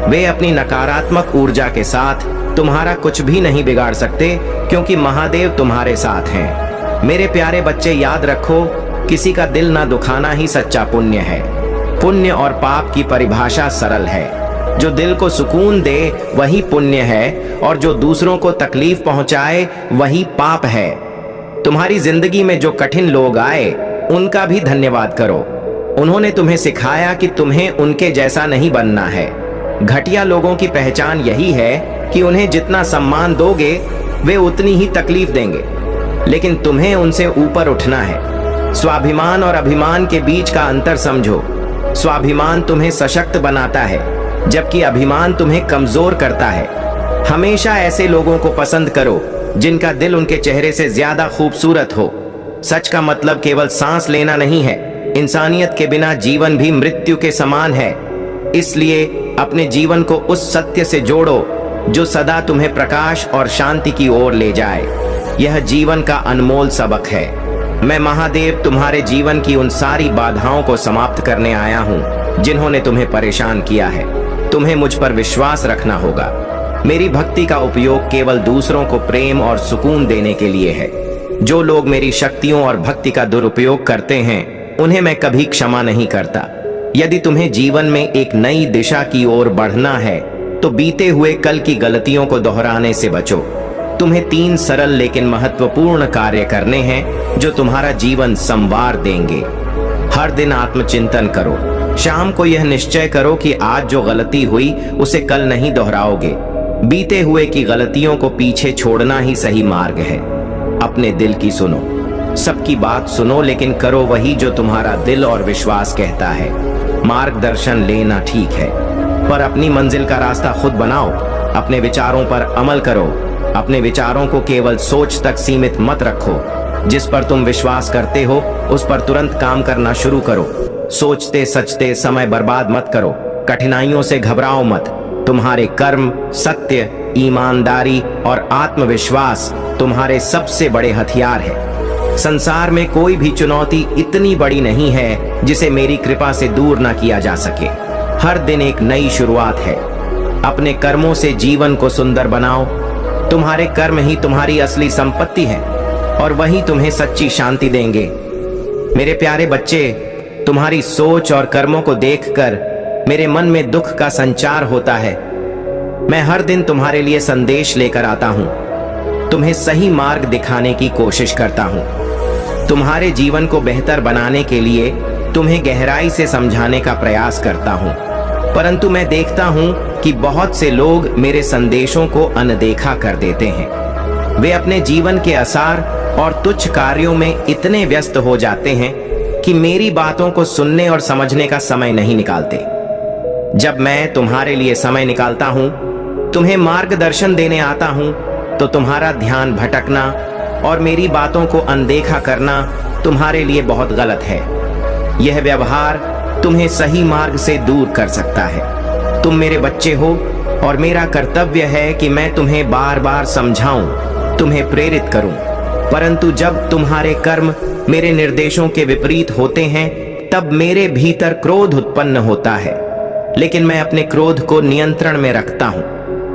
वे अपनी नकारात्मक ऊर्जा के साथ तुम्हारा कुछ भी नहीं बिगाड़ सकते, क्योंकि महादेव तुम्हारे साथ हैं। मेरे प्यारे बच्चे, याद रखो, किसी का दिल ना दुखाना ही सच्चा पुण्य है। पुण्य और पाप की परिभाषा सरल है। जो दिल को सुकून दे वही पुण्य है और जो दूसरों को तकलीफ पहुंचाए वही पाप है। तुम्हारी जिंदगी में जो कठिन लोग आए, उनका भी धन्यवाद करो। उन्होंने तुम्हें सिखाया कि तुम्हें उनके जैसा नहीं बनना है। घटिया लोगों की पहचान यही है कि उन्हें जितना सम्मान दोगे, वे उतनी ही तकलीफ देंगे, लेकिन तुम्हें उनसे ऊपर उठना है। स्वाभिमान और अभिमान के बीच का अंतर समझो। स्वाभिमान तुम्हें सशक्त बनाता है, जबकि अभिमान तुम्हें कमजोर करता है। हमेशा ऐसे लोगों को पसंद करो जिनका दिल उनके चेहरे से ज्यादा खूबसूरत हो। सच का मतलब केवल सांस लेना नहीं है। इंसानियत के बिना जीवन भी मृत्यु के समान है। इसलिए अपने जीवन को उस सत्य से जोड़ो जो सदा तुम्हें प्रकाश और शांति की ओर ले जाए। यह जीवन का अनमोल सबक है। मैं महादेव तुम्हारे जीवन की उन सारी बाधाओं को समाप्त करने आया हूँ जिन्होंने तुम्हें परेशान किया है। तुम्हें मुझ पर विश्वास रखना होगा। मेरी भक्ति का उपयोग केवल दूसरों को प्रेम और सुकून देने के लिए है। जो लोग मेरी शक्तियों और भक्ति का दुरुपयोग करते हैं, उन्हें मैं कभी क्षमा नहीं करता। यदि तुम्हें जीवन में एक नई दिशा की ओर बढ़ना है, तो बीते हुए कल की गलतियों को दोहराने से बचो। तुम्हें 3 सरल लेकिन महत्वपूर्ण कार्य करने हैं जो तुम्हारा जीवन संवार देंगे। हर दिन आत्मचिंतन करो। शाम को यह निश्चय करो कि आज जो गलती हुई उसे कल नहीं दोहराओगे। बीते हुए की गलतियों को पीछे छोड़ना ही सही मार्ग है। अपने दिल की सुनो। सबकी बात सुनो, लेकिन करो वही जो तुम्हारा दिल और विश्वास कहता है। मार्गदर्शन लेना ठीक है, पर अपनी मंजिल का रास्ता खुद बनाओ। अपने विचारों पर अमल करो। अपने विचारों को केवल सोच तक सीमित मत रखो। जिस पर तुम विश्वास करते हो उस पर तुरंत काम करना शुरू करो। सोचते सचते समय बर्बाद मत करो। कठिनाइयों से घबराओ मत। तुम्हारे कर्म, सत्य, ईमानदारी और आत्मविश्वास तुम्हारे सबसे बड़े हथियार है। संसार में कोई भी चुनौती इतनी बड़ी नहीं है जिसे मेरी कृपा से दूर ना किया जा सके। हर दिन एक नई शुरुआत है। अपने कर्मों से जीवन को सुंदर बनाओ। तुम्हारे कर्म ही तुम्हारी असली संपत्ति है और वही तुम्हें सच्ची शांति देंगे। मेरे प्यारे बच्चे, तुम्हारी सोच और कर्मों को देखकर मेरे मन में दुख का संचार होता है। मैं हर दिन तुम्हारे लिए संदेश लेकर आता हूं, तुम्हें सही मार्ग दिखाने की कोशिश करता हूं। तुम्हारे जीवन को बेहतर बनाने के लिए तुम्हें गहराई से समझाने का प्रयास करता हूं, परंतु मैं देखता हूं कि बहुत से लोग मेरे संदेशों को अनदेखा कर देते हैं। वे अपने जीवन के आसार और तुच्छ कार्यों में इतने व्यस्त हो जाते हैं कि मेरी बातों को सुनने और समझने का समय नहीं निकालते। जब मैं तुम्हारे लिए समय निकालता हूं, तुम्हें मार्गदर्शन देने आता हूं, तो तुम्हारा ध्यान भटकना और मेरी बातों को अनदेखा करना तुम्हारे लिए बहुत गलत है। यह व्यवहार तुम्हें सही मार्ग से दूर कर सकता है। तुम मेरे बच्चे हो और मेरा कर्तव्य है कि मैं तुम्हें बार बार समझाऊं, तुम्हें प्रेरित करूं। परंतु जब तुम्हारे कर्म मेरे निर्देशों के विपरीत होते हैं, तब मेरे भीतर क्रोध उत्पन्न होता है। लेकिन मैं अपने क्रोध को नियंत्रण में रखता हूं,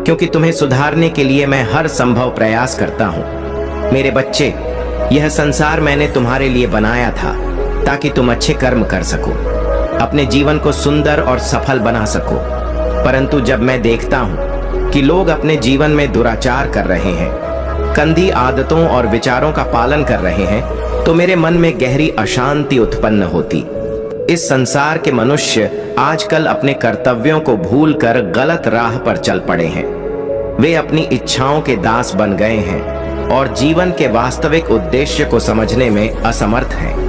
क्योंकि तुम्हें सुधारने के लिए मैं हर संभव प्रयास करता हूं। मेरे बच्चे, यह संसार मैंने तुम्हारे लिए बनाया था ताकि तुम अच्छे कर्म कर सको, अपने जीवन को सुंदर और सफल बना सको। परंतु जब मैं देखता हूं कि लोग अपने जीवन में दुराचार कर रहे हैं, गंदी आदतों और विचारों का पालन कर रहे हैं, तो मेरे मन में गहरी अशांति उत्पन्न होती। इस संसार के मनुष्य आजकल अपने कर्तव्यों को भूलकर गलत राह पर चल पड़े हैं। वे अपनी इच्छाओं के दास बन गए हैं और जीवन के वास्तविक उद्देश्य को समझने में असमर्थ हैं।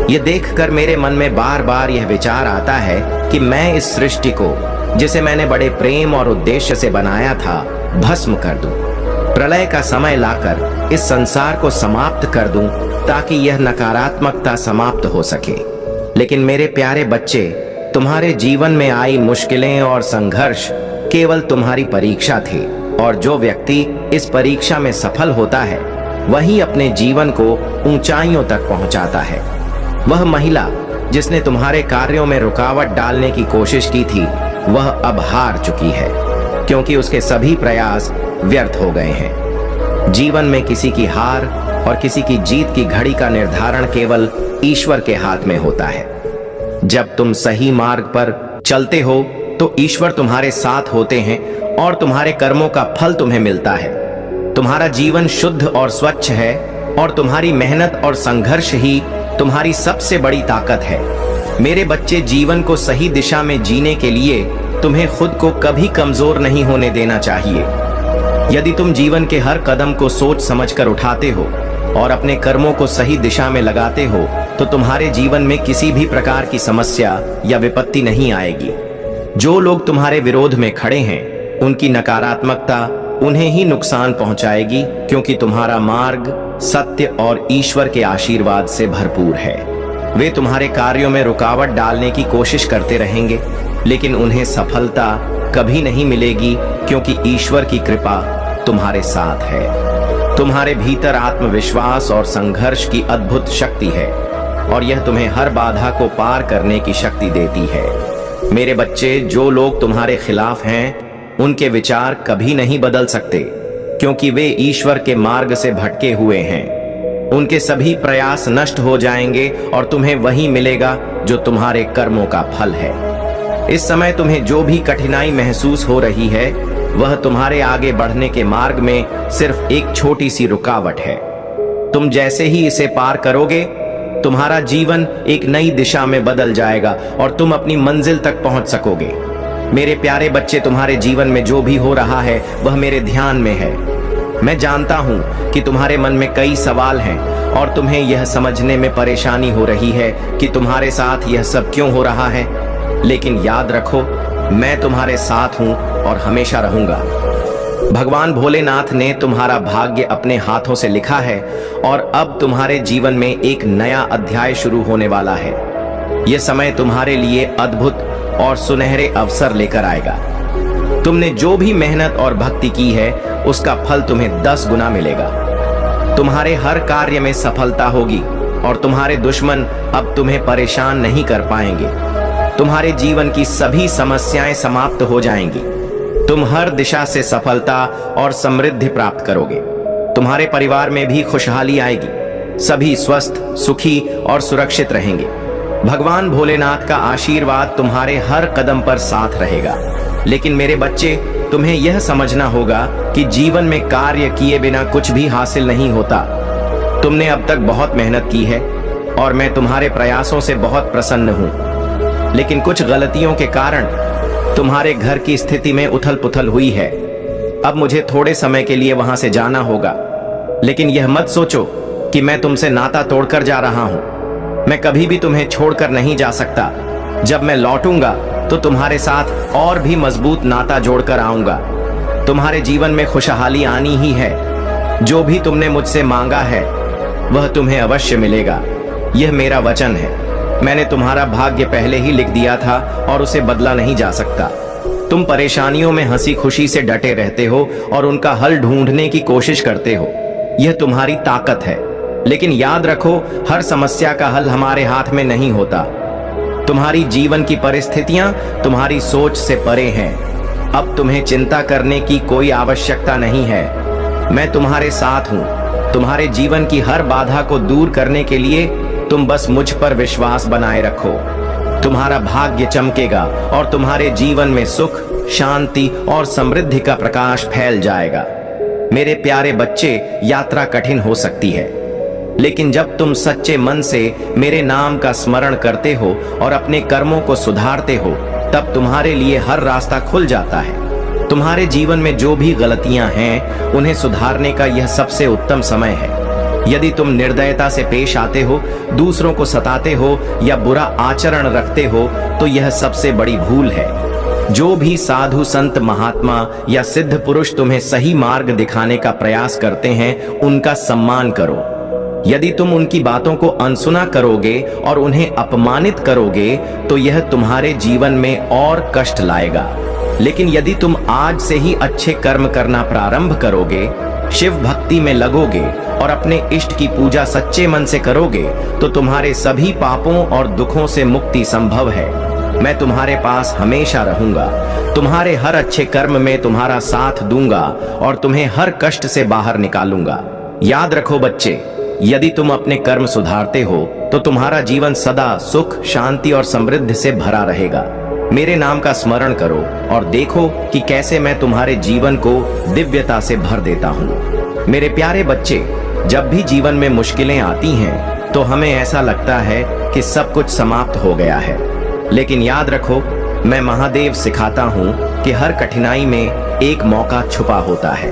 यह देखकर मेरे मन में बार बार यह विचार आता है कि मैं इस सृष्टि को, जिसे मैंने बड़े प्रेम और उद्देश्य से बनाया था, भस्म कर दूं। प्रलय का समय लाकर इस संसार को समाप्त कर दूं, ताकि यह नकारात्मकता समाप्त हो सके। लेकिन मेरे प्यारे बच्चे, तुम्हारे जीवन में आई मुश्किलें और संघर्ष केवल तुम्हारी परीक्षा थे, और जो व्यक्ति इस परीक्षा में सफल होता है, वही अपने जीवन को ऊंचाइयों तक पहुंचाता है। वह महिला जिसने तुम्हारे कार्यों में रुकावट डालने की कोशिश की थी, वह अब हार चुकी है, क्योंकि उसके सभी प्रयास व्यर्थ हो गए हैं। जीवन में किसी की हार और किसी की जीत की घड़ी का निर्धारण केवल ईश्वर के हाथ में होता है। जब तुम सही मार्ग पर चलते हो तो ईश्वर तुम्हारे साथ होते हैं और तुम्हारे कर्मों का फल तुम्हें मिलता है। तुम्हारा जीवन शुद्ध और स्वच्छ है और तुम्हारी मेहनत और संघर्ष ही तुम्हारी सबसे बड़ी ताकत है। मेरे बच्चे, जीवन को सही दिशा में जीने के लिए तुम्हें खुद को कभी कमजोर नहीं होने देना चाहिए। यदि तुम जीवन के हर कदम को सोच समझकर उठाते हो और अपने कर्मों को सही दिशा में लगाते हो, तो तुम्हारे जीवन में किसी भी प्रकार की समस्या या विपत्ति नहीं आएगी। जो लोग तुम्हारे विरोध में खड़े हैं, उनकी नकारात्मकता उन्हें ही नुकसान पहुंचाएगी, क्योंकि तुम्हारा मार्ग सत्य और ईश्वर के आशीर्वाद से भरपूर है। वे तुम्हारे कार्यों में रुकावट डालने की कोशिश करते रहेंगे, लेकिन उन्हें सफलता कभी नहीं मिलेगी, क्योंकि ईश्वर की कृपा तुम्हारे साथ है। तुम्हारे भीतर आत्मविश्वास और संघर्ष की अद्भुत शक्ति है, और यह तुम्हें हर बाधा को पार करने की शक्ति देती है। मेरे बच्चे, जो लोग तुम्हारे खिलाफ हैं, उनके विचार कभी नहीं बदल सकते, क्योंकि वे ईश्वर के मार्ग से भटके हुए हैं। उनके सभी प्रयास नष्ट हो जाएंगे और तुम्हें वही मिलेगा जो तुम्हारे कर्मों का फल है। इस समय तुम्हें जो भी कठिनाई महसूस हो रही है, वह तुम्हारे आगे बढ़ने के मार्ग में सिर्फ एक छोटी सी रुकावट है। तुम जैसे ही इसे पार करोगे, तुम्हारा जीवन एक नई दिशा में बदल जाएगा और तुम अपनी मंजिल तक पहुंच सकोगे। मेरे प्यारे बच्चे, तुम्हारे जीवन में जो भी हो रहा है, वह मेरे ध्यान में है। मैं जानता हूं कि तुम्हारे मन में कई सवाल हैं और तुम्हें यह समझने में परेशानी हो रही है कि तुम्हारे साथ यह सब क्यों हो रहा है। लेकिन याद रखो, मैं तुम्हारे साथ हूं और हमेशा रहूंगा। भगवान भोलेनाथ ने तुम्हारा भाग्य अपने हाथों से लिखा है और अब तुम्हारे जीवन में एक नया अध्याय शुरू होने वाला है। यह समय तुम्हारे लिए अद्भुत और सुनहरे अवसर लेकर आएगा। तुमने जो भी मेहनत और भक्ति की है, उसका फल तुम्हें 10 गुना मिलेगा। तुम्हारे हर कार्य में सफलता होगी और तुम्हारे दुश्मन अब तुम्हें परेशान नहीं कर पाएंगे। तुम्हारे जीवन की सभी समस्याएं समाप्त हो जाएंगी। तुम हर दिशा से सफलता और समृद्धि प्राप्त करोगे। तुम्हारे परिवार में भी खुशहाली आएगी। सभी स्वस्थ, सुखी और सुरक्षित रहेंगे। भगवान भोलेनाथ का आशीर्वाद तुम्हारे हर कदम पर साथ रहेगा। लेकिन मेरे बच्चे, तुम्हें यह समझना होगा कि जीवन में कार्य किए बिना कुछ भी हासिल नहीं होता। तुमने अब तक बहुत मेहनत की है और मैं तुम्हारे प्रयासों से बहुत प्रसन्न हूं। लेकिन कुछ गलतियों के कारण तुम्हारे घर की स्थिति में उथल पुथल हुई है। अब मुझे थोड़े समय के लिए वहां से जाना होगा। लेकिन यह मत सोचो कि मैं तुमसे नाता तोड़कर जा रहा हूं। मैं कभी भी तुम्हें छोड़कर नहीं जा सकता। जब मैं लौटूंगा तो तुम्हारे साथ और भी मजबूत नाता जोड़कर आऊंगा। तुम्हारे जीवन में खुशहाली आनी ही है। जो भी तुमने मुझसे मांगा है वह तुम्हें अवश्य मिलेगा। यह मेरा वचन है। मैंने तुम्हारा भाग्य पहले ही लिख दिया था और उसे बदला नहीं जा सकता। तुम परेशानियों में हंसी खुशी से डटे रहते हो और उनका हल ढूंढने की कोशिश करते हो। यह तुम्हारी ताकत है। लेकिन याद रखो, हर समस्या का हल हमारे हाथ में नहीं होता। तुम्हारी जीवन की परिस्थितियां तुम्हारी सोच से परे हैं। अब तुम्हें चिंता करने की कोई आवश्यकता नहीं है। मैं तुम्हारे साथ हूं। तुम्हारे जीवन की हर बाधा को दूर करने के लिए तुम बस मुझ पर विश्वास बनाए रखो। तुम्हारा भाग्य चमकेगा और तुम्हारे जीवन में सुख, शांति और समृद्धि का प्रकाश फैल जाएगा। मेरे प्यारे बच्चे, यात्रा कठिन हो सकती है, लेकिन जब तुम सच्चे मन से मेरे नाम का स्मरण करते हो और अपने कर्मों को सुधारते हो, तब तुम्हारे लिए हर रास्ता खुल जाता है। तुम्हारे जीवन में जो भी गलतियां हैं, उन्हें सुधारने का यह सबसे उत्तम समय है। यदि तुम निर्दयता से पेश आते हो, दूसरों को सताते हो या बुरा आचरण रखते हो, तो यह सबसे बड़ी भूल है। जो भी साधु, संत, महात्मा या सिद्ध पुरुष तुम्हें सही मार्ग दिखाने का प्रयास करते हैं, उनका सम्मान करो। यदि तुम उनकी बातों को अनसुना करोगे और उन्हें अपमानित करोगे, तो यह तुम्हारे जीवन में और कष्ट लाएगा। लेकिन यदि तुम आज से ही अच्छे कर्म करना प्रारंभ करोगे, शिव भक्ति में लगोगे और अपने इष्ट की पूजा सच्चे मन से करोगे, तो तुम्हारे सभी पापों और दुखों से मुक्ति संभव है। मैं तुम्हारे पास हमेशा रहूंगा। तुम्हारे हर अच्छे कर्म में तुम्हारा साथ दूंगा और तुम्हें हर कष्ट से बाहर निकालूंगा। याद रखो बच्चे, यदि तुम अपने कर्म सुधारते हो तो तुम्हारा जीवन सदा सुख, शांति और समृद्धि से भरा रहेगा। मेरे नाम का स्मरण करो और देखो कि कैसे मैं तुम्हारे जीवन को दिव्यता से भर देता हूँ। मेरे प्यारे बच्चे, जब भी जीवन में मुश्किलें आती हैं, तो हमें ऐसा लगता है कि सब कुछ समाप्त हो गया है। लेकिन याद रखो, मैं महादेव सिखाता हूँ कि हर कठिनाई में एक मौका छुपा होता है।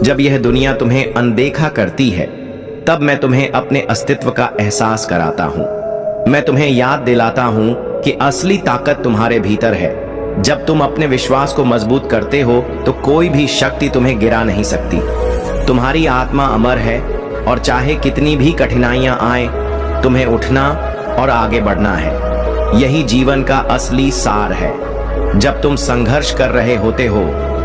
जब यह दुनिया तुम्हें अनदेखा करती है, तब मैं तुम्हें अपने अस्तित्व का एहसास कराता हूं। मैं तुम्हें याद दिलाता हूं कि असली ताकत तुम्हारे भीतर है। जब तुम अपने विश्वास को मजबूत करते हो, तो कोई भी शक्ति तुम्हें गिरा नहीं सकती। तुम्हारी आत्मा अमर है और चाहे कितनी भी कठिनाइयां आए, तुम्हें उठना और आगे बढ़ना है। यही जीवन का असली सार है। जब तुम संघर्ष कर रहे होते हो,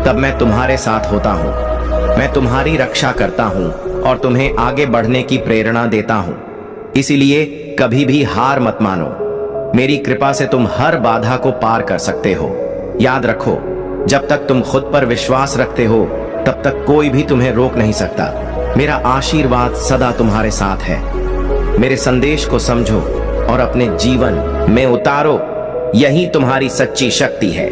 तब मैं तुम्हारे साथ होता हूं। मैं तुम्हारी रक्षा करता हूं और तुम्हें आगे बढ़ने की प्रेरणा देता हूं। इसीलिए कभी भी हार मत मानो। मेरी कृपा से तुम हर बाधा को पार कर सकते हो। याद रखो, जब तक तुम खुद पर विश्वास रखते हो, तब तक कोई भी तुम्हें रोक नहीं सकता। मेरा आशीर्वाद सदा तुम्हारे साथ है। मेरे संदेश को समझो और अपने जीवन में उतारो। यही तुम्हारी सच्ची शक्ति है।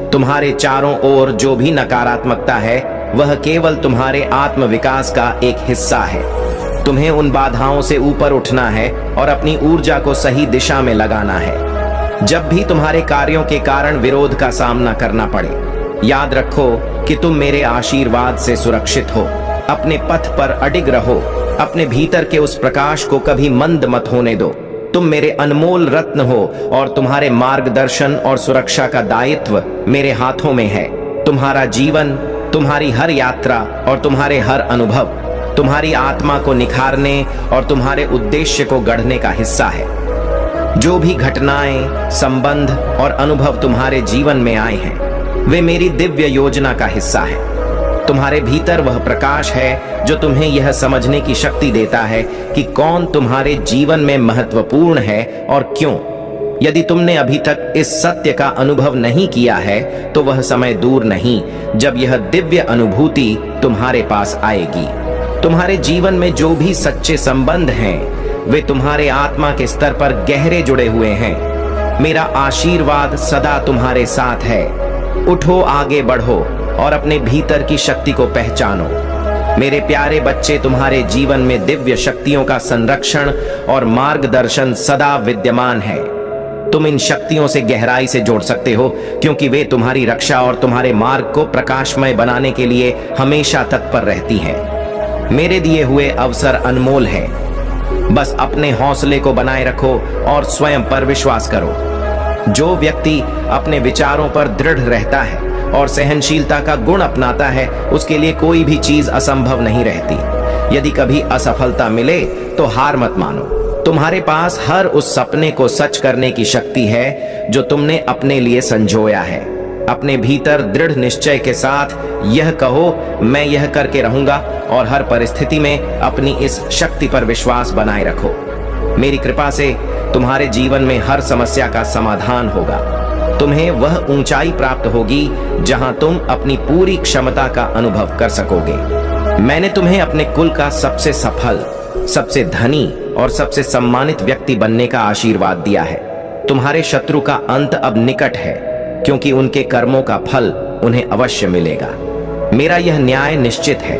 तुम्हारे चारों ओर जो भी नकारात्मकता है, वह केवल तुम्हारे आत्मविकास का एक हिस्सा है। तुम्हें उन बाधाओं से ऊपर उठना है और अपनी ऊर्जा को सही दिशा में लगाना है। जब भी तुम्हारे कार्यों के कारण विरोध का सामना करना पड़े, याद रखो कि तुम मेरे आशीर्वाद से सुरक्षित हो। अपने पथ पर अडिग रहो। अपने भीतर के उस प्रकाश को कभी मंद मत होने दो। तुम मेरे अनमोल रत्न हो और तुम्हारे मार्गदर्शन और सुरक्षा का दायित्व मेरे हाथों में है। तुम्हारा जीवन, तुम्हारी हर यात्रा और तुम्हारे हर अनुभव तुम्हारी आत्मा को निखारने और तुम्हारे उद्देश्य को गढ़ने का हिस्सा है। जो भी घटनाएं, संबंध और अनुभव तुम्हारे जीवन में आए हैं, वे मेरी दिव्य योजना का हिस्सा है। तुम्हारे भीतर वह प्रकाश है जो तुम्हें यह समझने की शक्ति देता है कि कौन तुम्हारे जीवन में महत्वपूर्ण है और क्यों। यदि तुमने अभी तक इस सत्य का अनुभव नहीं किया है तो वह समय दूर नहीं जब यह दिव्य अनुभूति तुम्हारे पास आएगी। तुम्हारे जीवन में जो भी सच्चे संबंध हैं वे तुम्हारे आत्मा के स्तर पर गहरे जुड़े हुए हैं। मेरा आशीर्वाद सदा तुम्हारे साथ है। उठो, आगे बढ़ो और अपने भीतर की शक्ति को पहचानो। मेरे प्यारे बच्चे, तुम्हारे जीवन में दिव्य शक्तियों का संरक्षण और मार्गदर्शन सदा विद्यमान है। तुम इन शक्तियों से गहराई से जोड़ सकते हो क्योंकि वे तुम्हारी रक्षा और तुम्हारे मार्ग को प्रकाशमय बनाने के लिए हमेशा तत्पर रहती हैं। मेरे दिए हुए अवसर अनमोल हैं। बस अपने हौसले को बनाए रखो और स्वयं पर विश्वास करो। जो व्यक्ति अपने विचारों पर दृढ़ रहता है और सहनशीलता का गुण अपनाता है उसके लिए कोई भी चीज असंभव नहीं रहती। यदि कभी असफलता मिले तो हार मत मानो। तुम्हारे पास हर उस सपने को सच करने की शक्ति है जो तुमने अपने लिए संजोया है। अपने भीतर दृढ़ निश्चय के साथ यह कहो, मैं यह करके रहूंगा, और हर परिस्थिति में अपनी इस शक्ति पर विश्वास बनाए रखो। मेरी कृपा से तुम्हारे जीवन में हर समस्या का समाधान होगा। तुम्हें वह ऊंचाई प्राप्त होगी जहां तुम अपनी पूरी क्षमता का अनुभव कर सकोगे। मैंने तुम्हें अपने कुल का सबसे सफल, सबसे धनी और सबसे सम्मानित व्यक्ति बनने का आशीर्वाद दिया है। तुम्हारे शत्रु का अंत अब निकट है क्योंकि उनके कर्मों का फल उन्हें अवश्य मिलेगा। मेरा यह न्याय निश्चित है।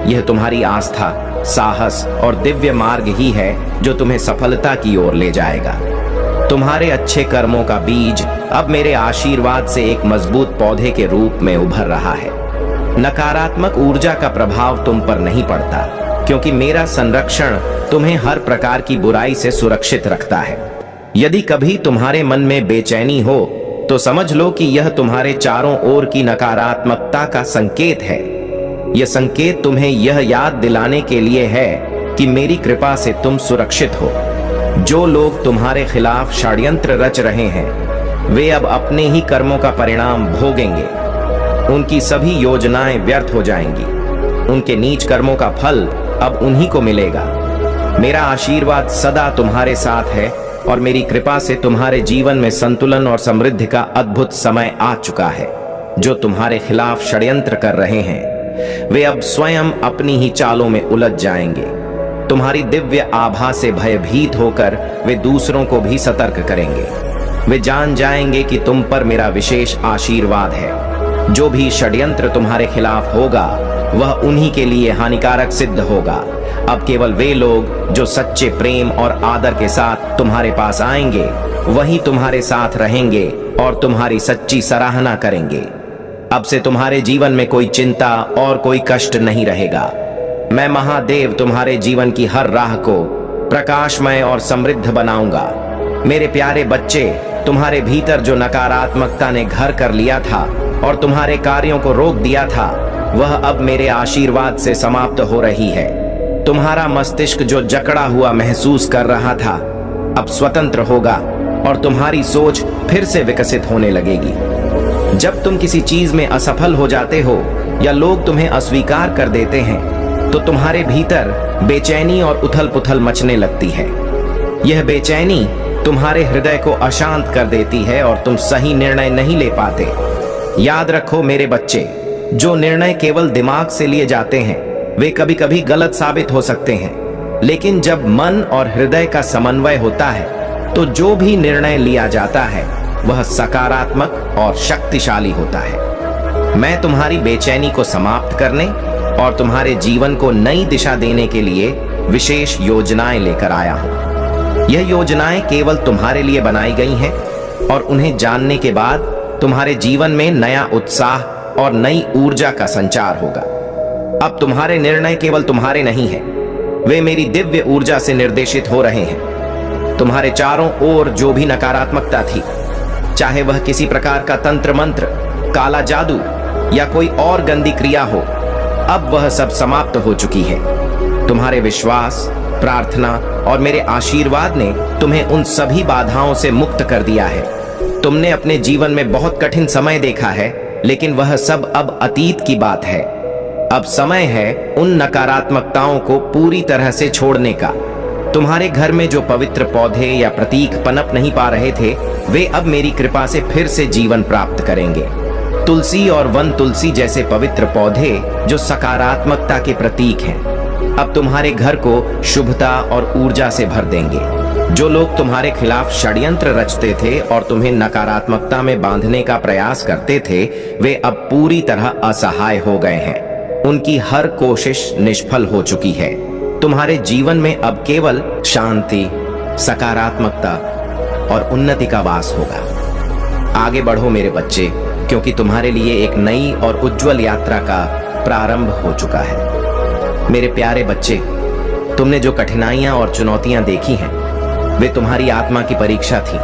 यह तुम्हारी आस्था, साहस और दिव्य मार्ग ही है जो तुम्हें सफलता की ओर ले जाएगा। तुम्हारे अच्छे कर्मों का बीज अब मेरे आशीर्वाद से एक मजबूत पौधे के रूप में उभर रहा है। नकारात्मक ऊर्जा का प्रभाव तुम पर नहीं पड़ता क्योंकि मेरा संरक्षण तुम्हें हर प्रकार की बुराई से सुरक्षित रखता है। यदि कभी तुम्हारे मन में बेचैनी हो तो समझ लो कि यह तुम्हारे चारों ओर की नकारात्मकता का संकेत है। यह संकेत तुम्हें यह याद दिलाने के लिए है कि मेरी कृपा से तुम सुरक्षित हो। जो लोग तुम्हारे खिलाफ षड्यंत्र रच रहे हैं वे अब अपने ही कर्मों का परिणाम भोगेंगे। उनकी सभी योजनाएं व्यर्थ हो जाएंगी। उनके नीच कर्मों का फल अब उन्हीं को मिलेगा। मेरा आशीर्वाद सदा तुम्हारे साथ है और मेरी कृपा से तुम्हारे जीवन में संतुलन और समृद्धि का अद्भुत समय आ चुका है। जो तुम्हारे खिलाफ षड्यंत्र कर रहे हैं वे अब स्वयं अपनी ही चालों में उलझ जाएंगे। तुम्हारी दिव्य आभा से भयभीत होकर वे दूसरों को भी सतर्क करेंगे। वे जान जाएंगे कि तुम पर मेरा विशेष आशीर्वाद है। जो भी षड्यंत्र तुम्हारे खिलाफ होगा वह उन्हीं के लिए हानिकारक सिद्ध होगा। अब केवल वे लोग जो सच्चे प्रेम और आदर के साथ तुम्हारे पास आएंगे वही तुम्हारे साथ रहेंगे और तुम्हारी सच्ची सराहना करेंगे। अब से तुम्हारे जीवन में कोई चिंता और कोई कष्ट नहीं रहेगा। मैं महादेव तुम्हारे जीवन की हर राह को प्रकाशमय और समृद्ध बनाऊंगा। मेरे प्यारे बच्चे, तुम्हारे भीतर जो नकारात्मकता ने घर कर लिया था और तुम्हारे कार्यों को रोक दिया था वह अब मेरे आशीर्वाद से समाप्त हो रही है। तुम्हारा मस्तिष्क जो जकड़ा हुआ महसूस कर रहा था अब स्वतंत्र होगा और तुम्हारी सोच फिर से विकसित होने लगेगी। जब तुम किसी चीज में असफल हो जाते हो या लोग तुम्हें अस्वीकार कर देते हैं तो तुम्हारे भीतर बेचैनी और उथल पुथल मचने लगती है। यह बेचैनी तुम्हारे हृदय को अशांत कर देती है और तुम सही निर्णय नहीं ले पाते। याद रखो मेरे बच्चे, जो निर्णय केवल दिमाग से लिए जाते हैं वे कभी कभी गलत साबित हो सकते हैं, लेकिन जब मन और हृदय का समन्वय होता है तो जो भी निर्णय लिया जाता है वह सकारात्मक और शक्तिशाली होता है। मैं तुम्हारी बेचैनी को समाप्त करने और तुम्हारे जीवन को नई दिशा देने के लिए विशेष योजनाएं लेकर आया हूं। यह योजनाएं केवल तुम्हारे लिए बनाई गई हैं और उन्हें जानने के बाद तुम्हारे जीवन में नया उत्साह और नई ऊर्जा का संचार होगा। अब तुम्हारे निर्णय केवल तुम्हारे नहीं हैं, वे मेरी दिव्य ऊर्जा से निर्देशित हो रहे हैं। तुम्हारे चारों ओर जो भी नकारात्मकता थी, चाहे वह किसी प्रकार का तंत्र मंत्र, काला जादू या कोई और गंदी क्रिया हो, अब वह सब समाप्त हो चुकी है। तुम्हारे विश्वास, प्रार्थना और मेरे आशीर्वाद ने तुम्हें उन सभी बाधाओं से मुक्त कर दिया है। तुमने अपने जीवन में बहुत कठिन समय देखा है, लेकिन वह सब अब अतीत की बात है। अब समय है उन नकारात्मकताओं को पूरी तरह से छोड़ने का। तुम्हारे घर में जो पवित्र पौधे या प्रतीक पनप नहीं पा रहे थे, वे अब मेरी कृपा से फिर से जीवन प्राप्त करेंगे। तुलसी और वन तुलसी जैसे पवित्र पौधे जो सकारात्मकता के प्रतीक हैं, अब तुम्हारे घर को शुभता और ऊर्जा से भर देंगे। जो लोग तुम्हारे खिलाफ षड्यंत्र रचते थे और तुम्हें नकारात्मकता में बांधने का प्रयास करते थे, वे अब पूरी तरह असहाय हो गए हैं। उनकी हर कोशिश निष्फल हो चुकी है। तुम्हारे जीवन में अब केवल शांति, सकारात्मकता और उन्नति का वास होगा। आगे बढ़ो मेरे बच्चे, क्योंकि तुम्हारे लिए एक नई और उज्जवल यात्रा का प्रारंभ हो चुका है। मेरे प्यारे बच्चे, तुमने जो कठिनाइयां और चुनौतियां देखी हैं, वे तुम्हारी आत्मा की परीक्षा थी।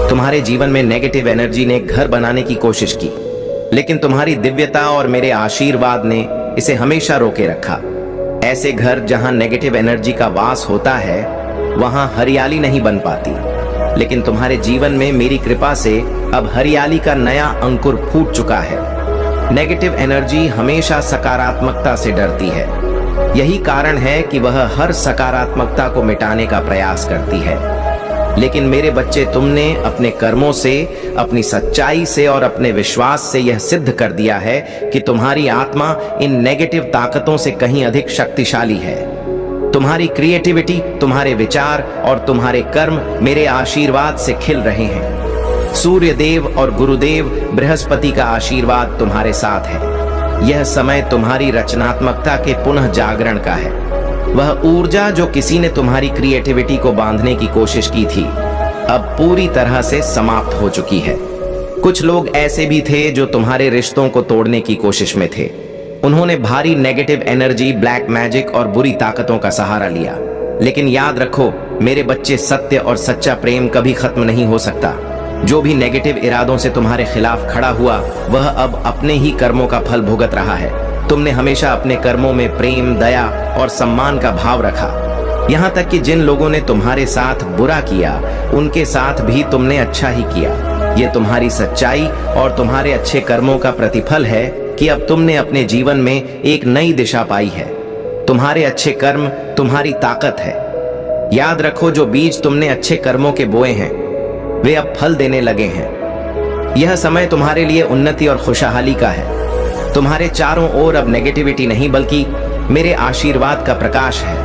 तुम्हारे जीवन में नेगेटिव एनर्जी ने घर बनाने की कोशिश की, लेकिन तुम्हारी दिव्यता और मेरे आशीर्वाद ने इसे हमेशा रोके रखा। ऐसे घर जहां नेगेटिव एनर्जी का वास होता है, वहां हरियाली नहीं बन पाती, लेकिन तुम्हारे जीवन में मेरी कृपा से अब हरियाली का नया अंकुर फूट चुका है। नेगेटिव एनर्जी हमेशा सकारात्मकता से डरती है। यही कारण है कि वह हर सकारात्मकता को मिटाने का प्रयास करती है। लेकिन मेरे बच्चे, तुमने अपने कर्मों से, अपनी सच्चाई से और अपने विश्वास से यह सिद्ध कर दिया है कि तुम्हारी आत्मा इन नेगेटिव ताकतों से कहीं अधिक शक्तिशाली है। तुम्हारी क्रिएटिविटी, तुम्हारे विचार और तुम्हारे कर्म मेरे आशीर्वाद से खिल रहे हैं। सूर्य देव और गुरुदेव बृहस्पति का आशीर्वाद तुम्हारे साथ है। यह समय तुम्हारी रचनात्मकता के पुनः जागरण का है। वह ऊर्जा जो किसी ने तुम्हारी क्रिएटिविटी को बांधने की कोशिश की थी, अब पूरी तरह से समाप्त हो चुकी है। कुछ लोग ऐसे भी थे जो तुम्हारे रिश्तों को तोड़ने की कोशिश में थे। उन्होंने भारी नेगेटिव एनर्जी, ब्लैक मैजिक और बुरी ताकतों का सहारा लिया। लेकिन याद रखो मेरे बच्चे, सत्य और सच्चा प्रेम कभी खत्म नहीं हो सकता। जो भी नेगेटिव इरादों से तुम्हारे खिलाफ खड़ा हुआ, वह अब अपने ही कर्मों का फल भुगत रहा है। तुमने हमेशा अपने कर्मों में प्रेम, दया और सम्मान का भाव रखा। यहाँ तक कि जिन लोगों ने तुम्हारे साथ बुरा किया, उनके साथ भी तुमने अच्छा ही किया। ये तुम्हारी सच्चाई और तुम्हारे अच्छे कर्मों का प्रतिफल है कि अब तुमने अपने जीवन में एक नई दिशा पाई है। तुम्हारे अच्छे कर्म तुम्हारी ताकत है। याद रखो, जो बीज तुमने अच्छे कर्मों के बोए हैं, वे अब फल देने लगे हैं। यह समय तुम्हारे लिए उन्नति और खुशहाली का है। तुम्हारे चारों ओर अब नेगेटिविटी नहीं, बल्कि मेरे आशीर्वाद का प्रकाश है।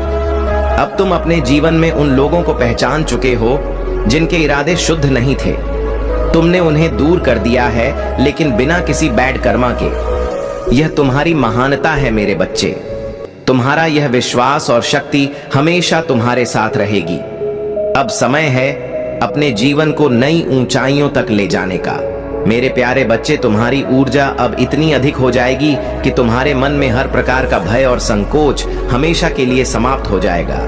अब तुम अपने जीवन में उन लोगों को पहचान चुके हो जिनके इरादे शुद्ध नहीं थे। तुमने उन्हें दूर कर दिया है, लेकिन बिना किसी बैड कर्मा के। यह तुम्हारी महानता है मेरे बच्चे। तुम्हारा यह विश्वास और शक्ति हमेशा तुम्हारे साथ रहेगी। अब समय है अपने जीवन को नई ऊंचाइयों तक ले जाने का। मेरे प्यारे बच्चे, तुम्हारी ऊर्जा अब इतनी अधिक हो जाएगी कि तुम्हारे मन में हर प्रकार का भय और संकोच हमेशा के लिए समाप्त हो जाएगा।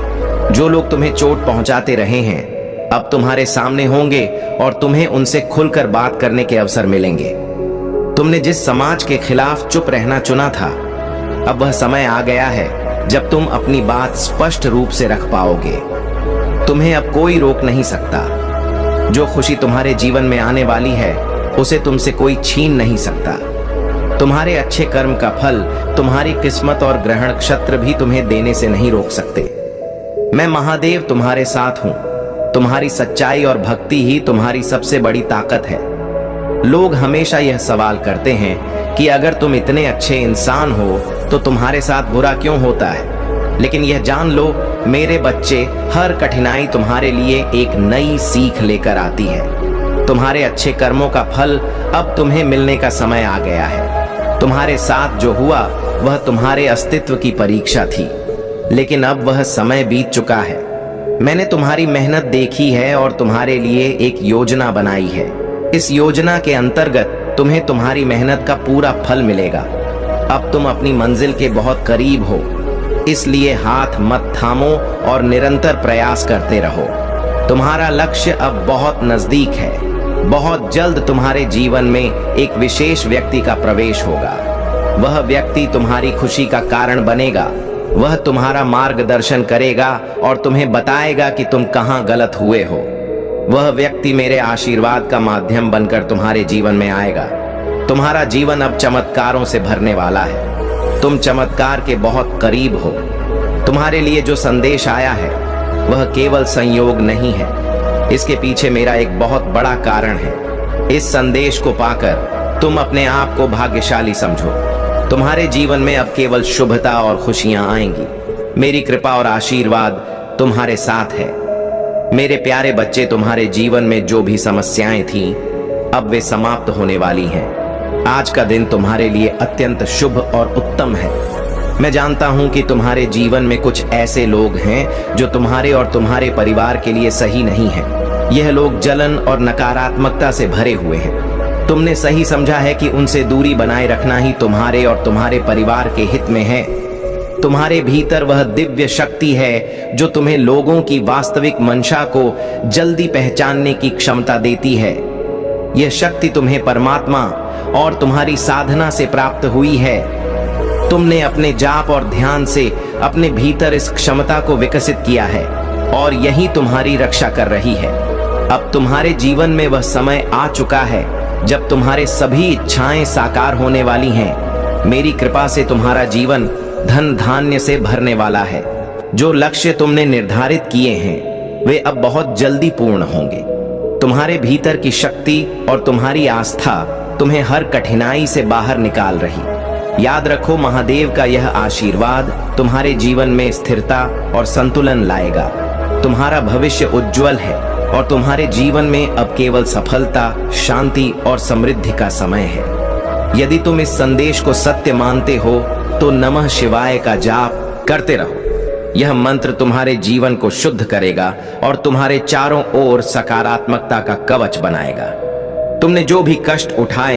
जो लोग तुम्हें चोट पहुंचाते रहे हैं, अब तुम्हारे सामने होंगे और तुम्हें उनसे खुलकर बात करने के अवसर मिलेंगे। तुमने जिस समाज के खिलाफ चुप रहना चुना था, अब वह समय आ गया है जब तुम अपनी बात स्पष्ट रूप से रख पाओगे। तुम्हें अब कोई रोक नहीं सकता। जो खुशी तुम्हारे जीवन में आने वाली है, उसे तुमसे कोई छीन नहीं सकता। तुम्हारे अच्छे कर्म का फल तुम्हारी किस्मत और ग्रहण नक्षत्र भी तुम्हें देने से नहीं रोक सकते। मैं महादेव तुम्हारे साथ हूं। तुम्हारी सच्चाई और भक्ति ही तुम्हारी सबसे बड़ी ताकत है। लोग हमेशा यह सवाल करते हैं कि अगर तुम इतने अच्छे इंसान हो तो तुम्हारे साथ बुरा क्यों होता है। लेकिन यह जान लो मेरे बच्चे, हर कठिनाई तुम्हारे लिए एक नई सीख लेकर आती है। तुम्हारे अच्छे कर्मों का फल अब तुम्हें मिलने का समय आ गया है। तुम्हारे साथ जो हुआ वह तुम्हारे अस्तित्व की परीक्षा थी, लेकिन अब वह समय बीत चुका है। मैंने तुम्हारी मेहनत देखी है और तुम्हारे लिए एक योजना बनाई है। इस योजना के अंतर्गत तुम्हें तुम्हारी मेहनत का पूरा फल मिलेगा। अब तुम अपनी मंजिल के बहुत करीब हो, इसलिए हाथ मत थामो और निरंतर प्रयास करते रहो। तुम्हारा लक्ष्य अब बहुत नजदीक है। बहुत जल्द तुम्हारे जीवन में एक विशेष व्यक्ति का प्रवेश होगा। वह व्यक्ति तुम्हारी खुशी का कारण बनेगा। वह तुम्हारा मार्गदर्शन करेगा और तुम्हें बताएगा कि तुम कहां गलत हुए हो। वह व्यक्ति मेरे आशीर्वाद का माध्यम बनकर तुम्हारे जीवन में आएगा। तुम्हारा जीवन अब चमत्कारों से भरने वाला है। तुम चमत्कार के बहुत करीब हो। तुम्हारे लिए जो संदेश आया है वह केवल संयोग नहीं है, इसके पीछे मेरा एक बहुत बड़ा कारण है। इस संदेश को पाकर तुम अपने आप को भाग्यशाली समझो। तुम्हारे जीवन में अब केवल शुभता और खुशियां आएंगी। मेरी कृपा और आशीर्वाद तुम्हारे साथ है। मेरे प्यारे बच्चे, तुम्हारे जीवन में जो भी समस्याएं थीं, अब वे समाप्त होने वाली हैं। आज का दिन तुम्हारे लिए अत्यंत शुभ और उत्तम है। मैं जानता हूं कि तुम्हारे जीवन में कुछ ऐसे लोग हैं जो तुम्हारे और तुम्हारे परिवार के लिए सही नहीं है। यह लोग जलन और नकारात्मकता से भरे हुए हैं। तुमने सही समझा है कि उनसे दूरी बनाए रखना ही तुम्हारे और तुम्हारे परिवार के हित में है। तुम्हारे भीतर वह दिव्य शक्ति है जो तुम्हें लोगों की वास्तविक मंशा को जल्दी पहचानने की क्षमता देती है। यह शक्ति तुम्हें परमात्मा और तुम्हारी साधना से प्राप्त हुई है। तुमने अपने जाप और ध्यान से अपने भीतर इस क्षमता को विकसित किया है और यही तुम्हारी रक्षा कर रही है। अब तुम्हारे जीवन में वह समय आ चुका है जब तुम्हारे सभी इच्छाएं साकार होने वाली हैं। मेरी कृपा से तुम्हारा जीवन धन धान्य से भरने वाला है। जो लक्ष्य तुमने निर्धारित किए हैं वे अब बहुत जल्दी पूर्ण होंगे। तुम्हारे भीतर की शक्ति और तुम्हारी आस्था तुम्हें हर कठिनाई से बाहर निकाल रही। याद रखो, महादेव का यह आशीर्वाद तुम्हारे जीवन में स्थिरता और संतुलन लाएगा। तुम्हारा भविष्य उज्जवल है और तुम्हारे जीवन में अब केवल सफलता, शांति और समृद्धि का समय है। यदि तुम इस संदेश को सत्य मानते हो तो नमः शिवाय का जाप करते रहो। यह मंत्र तुम्हारे जीवन को शुद्ध करेगा और तुम्हारे चारों ओर सकारात्मकता का कवच बनाएगा। तुमने जो भी कष्ट उठाए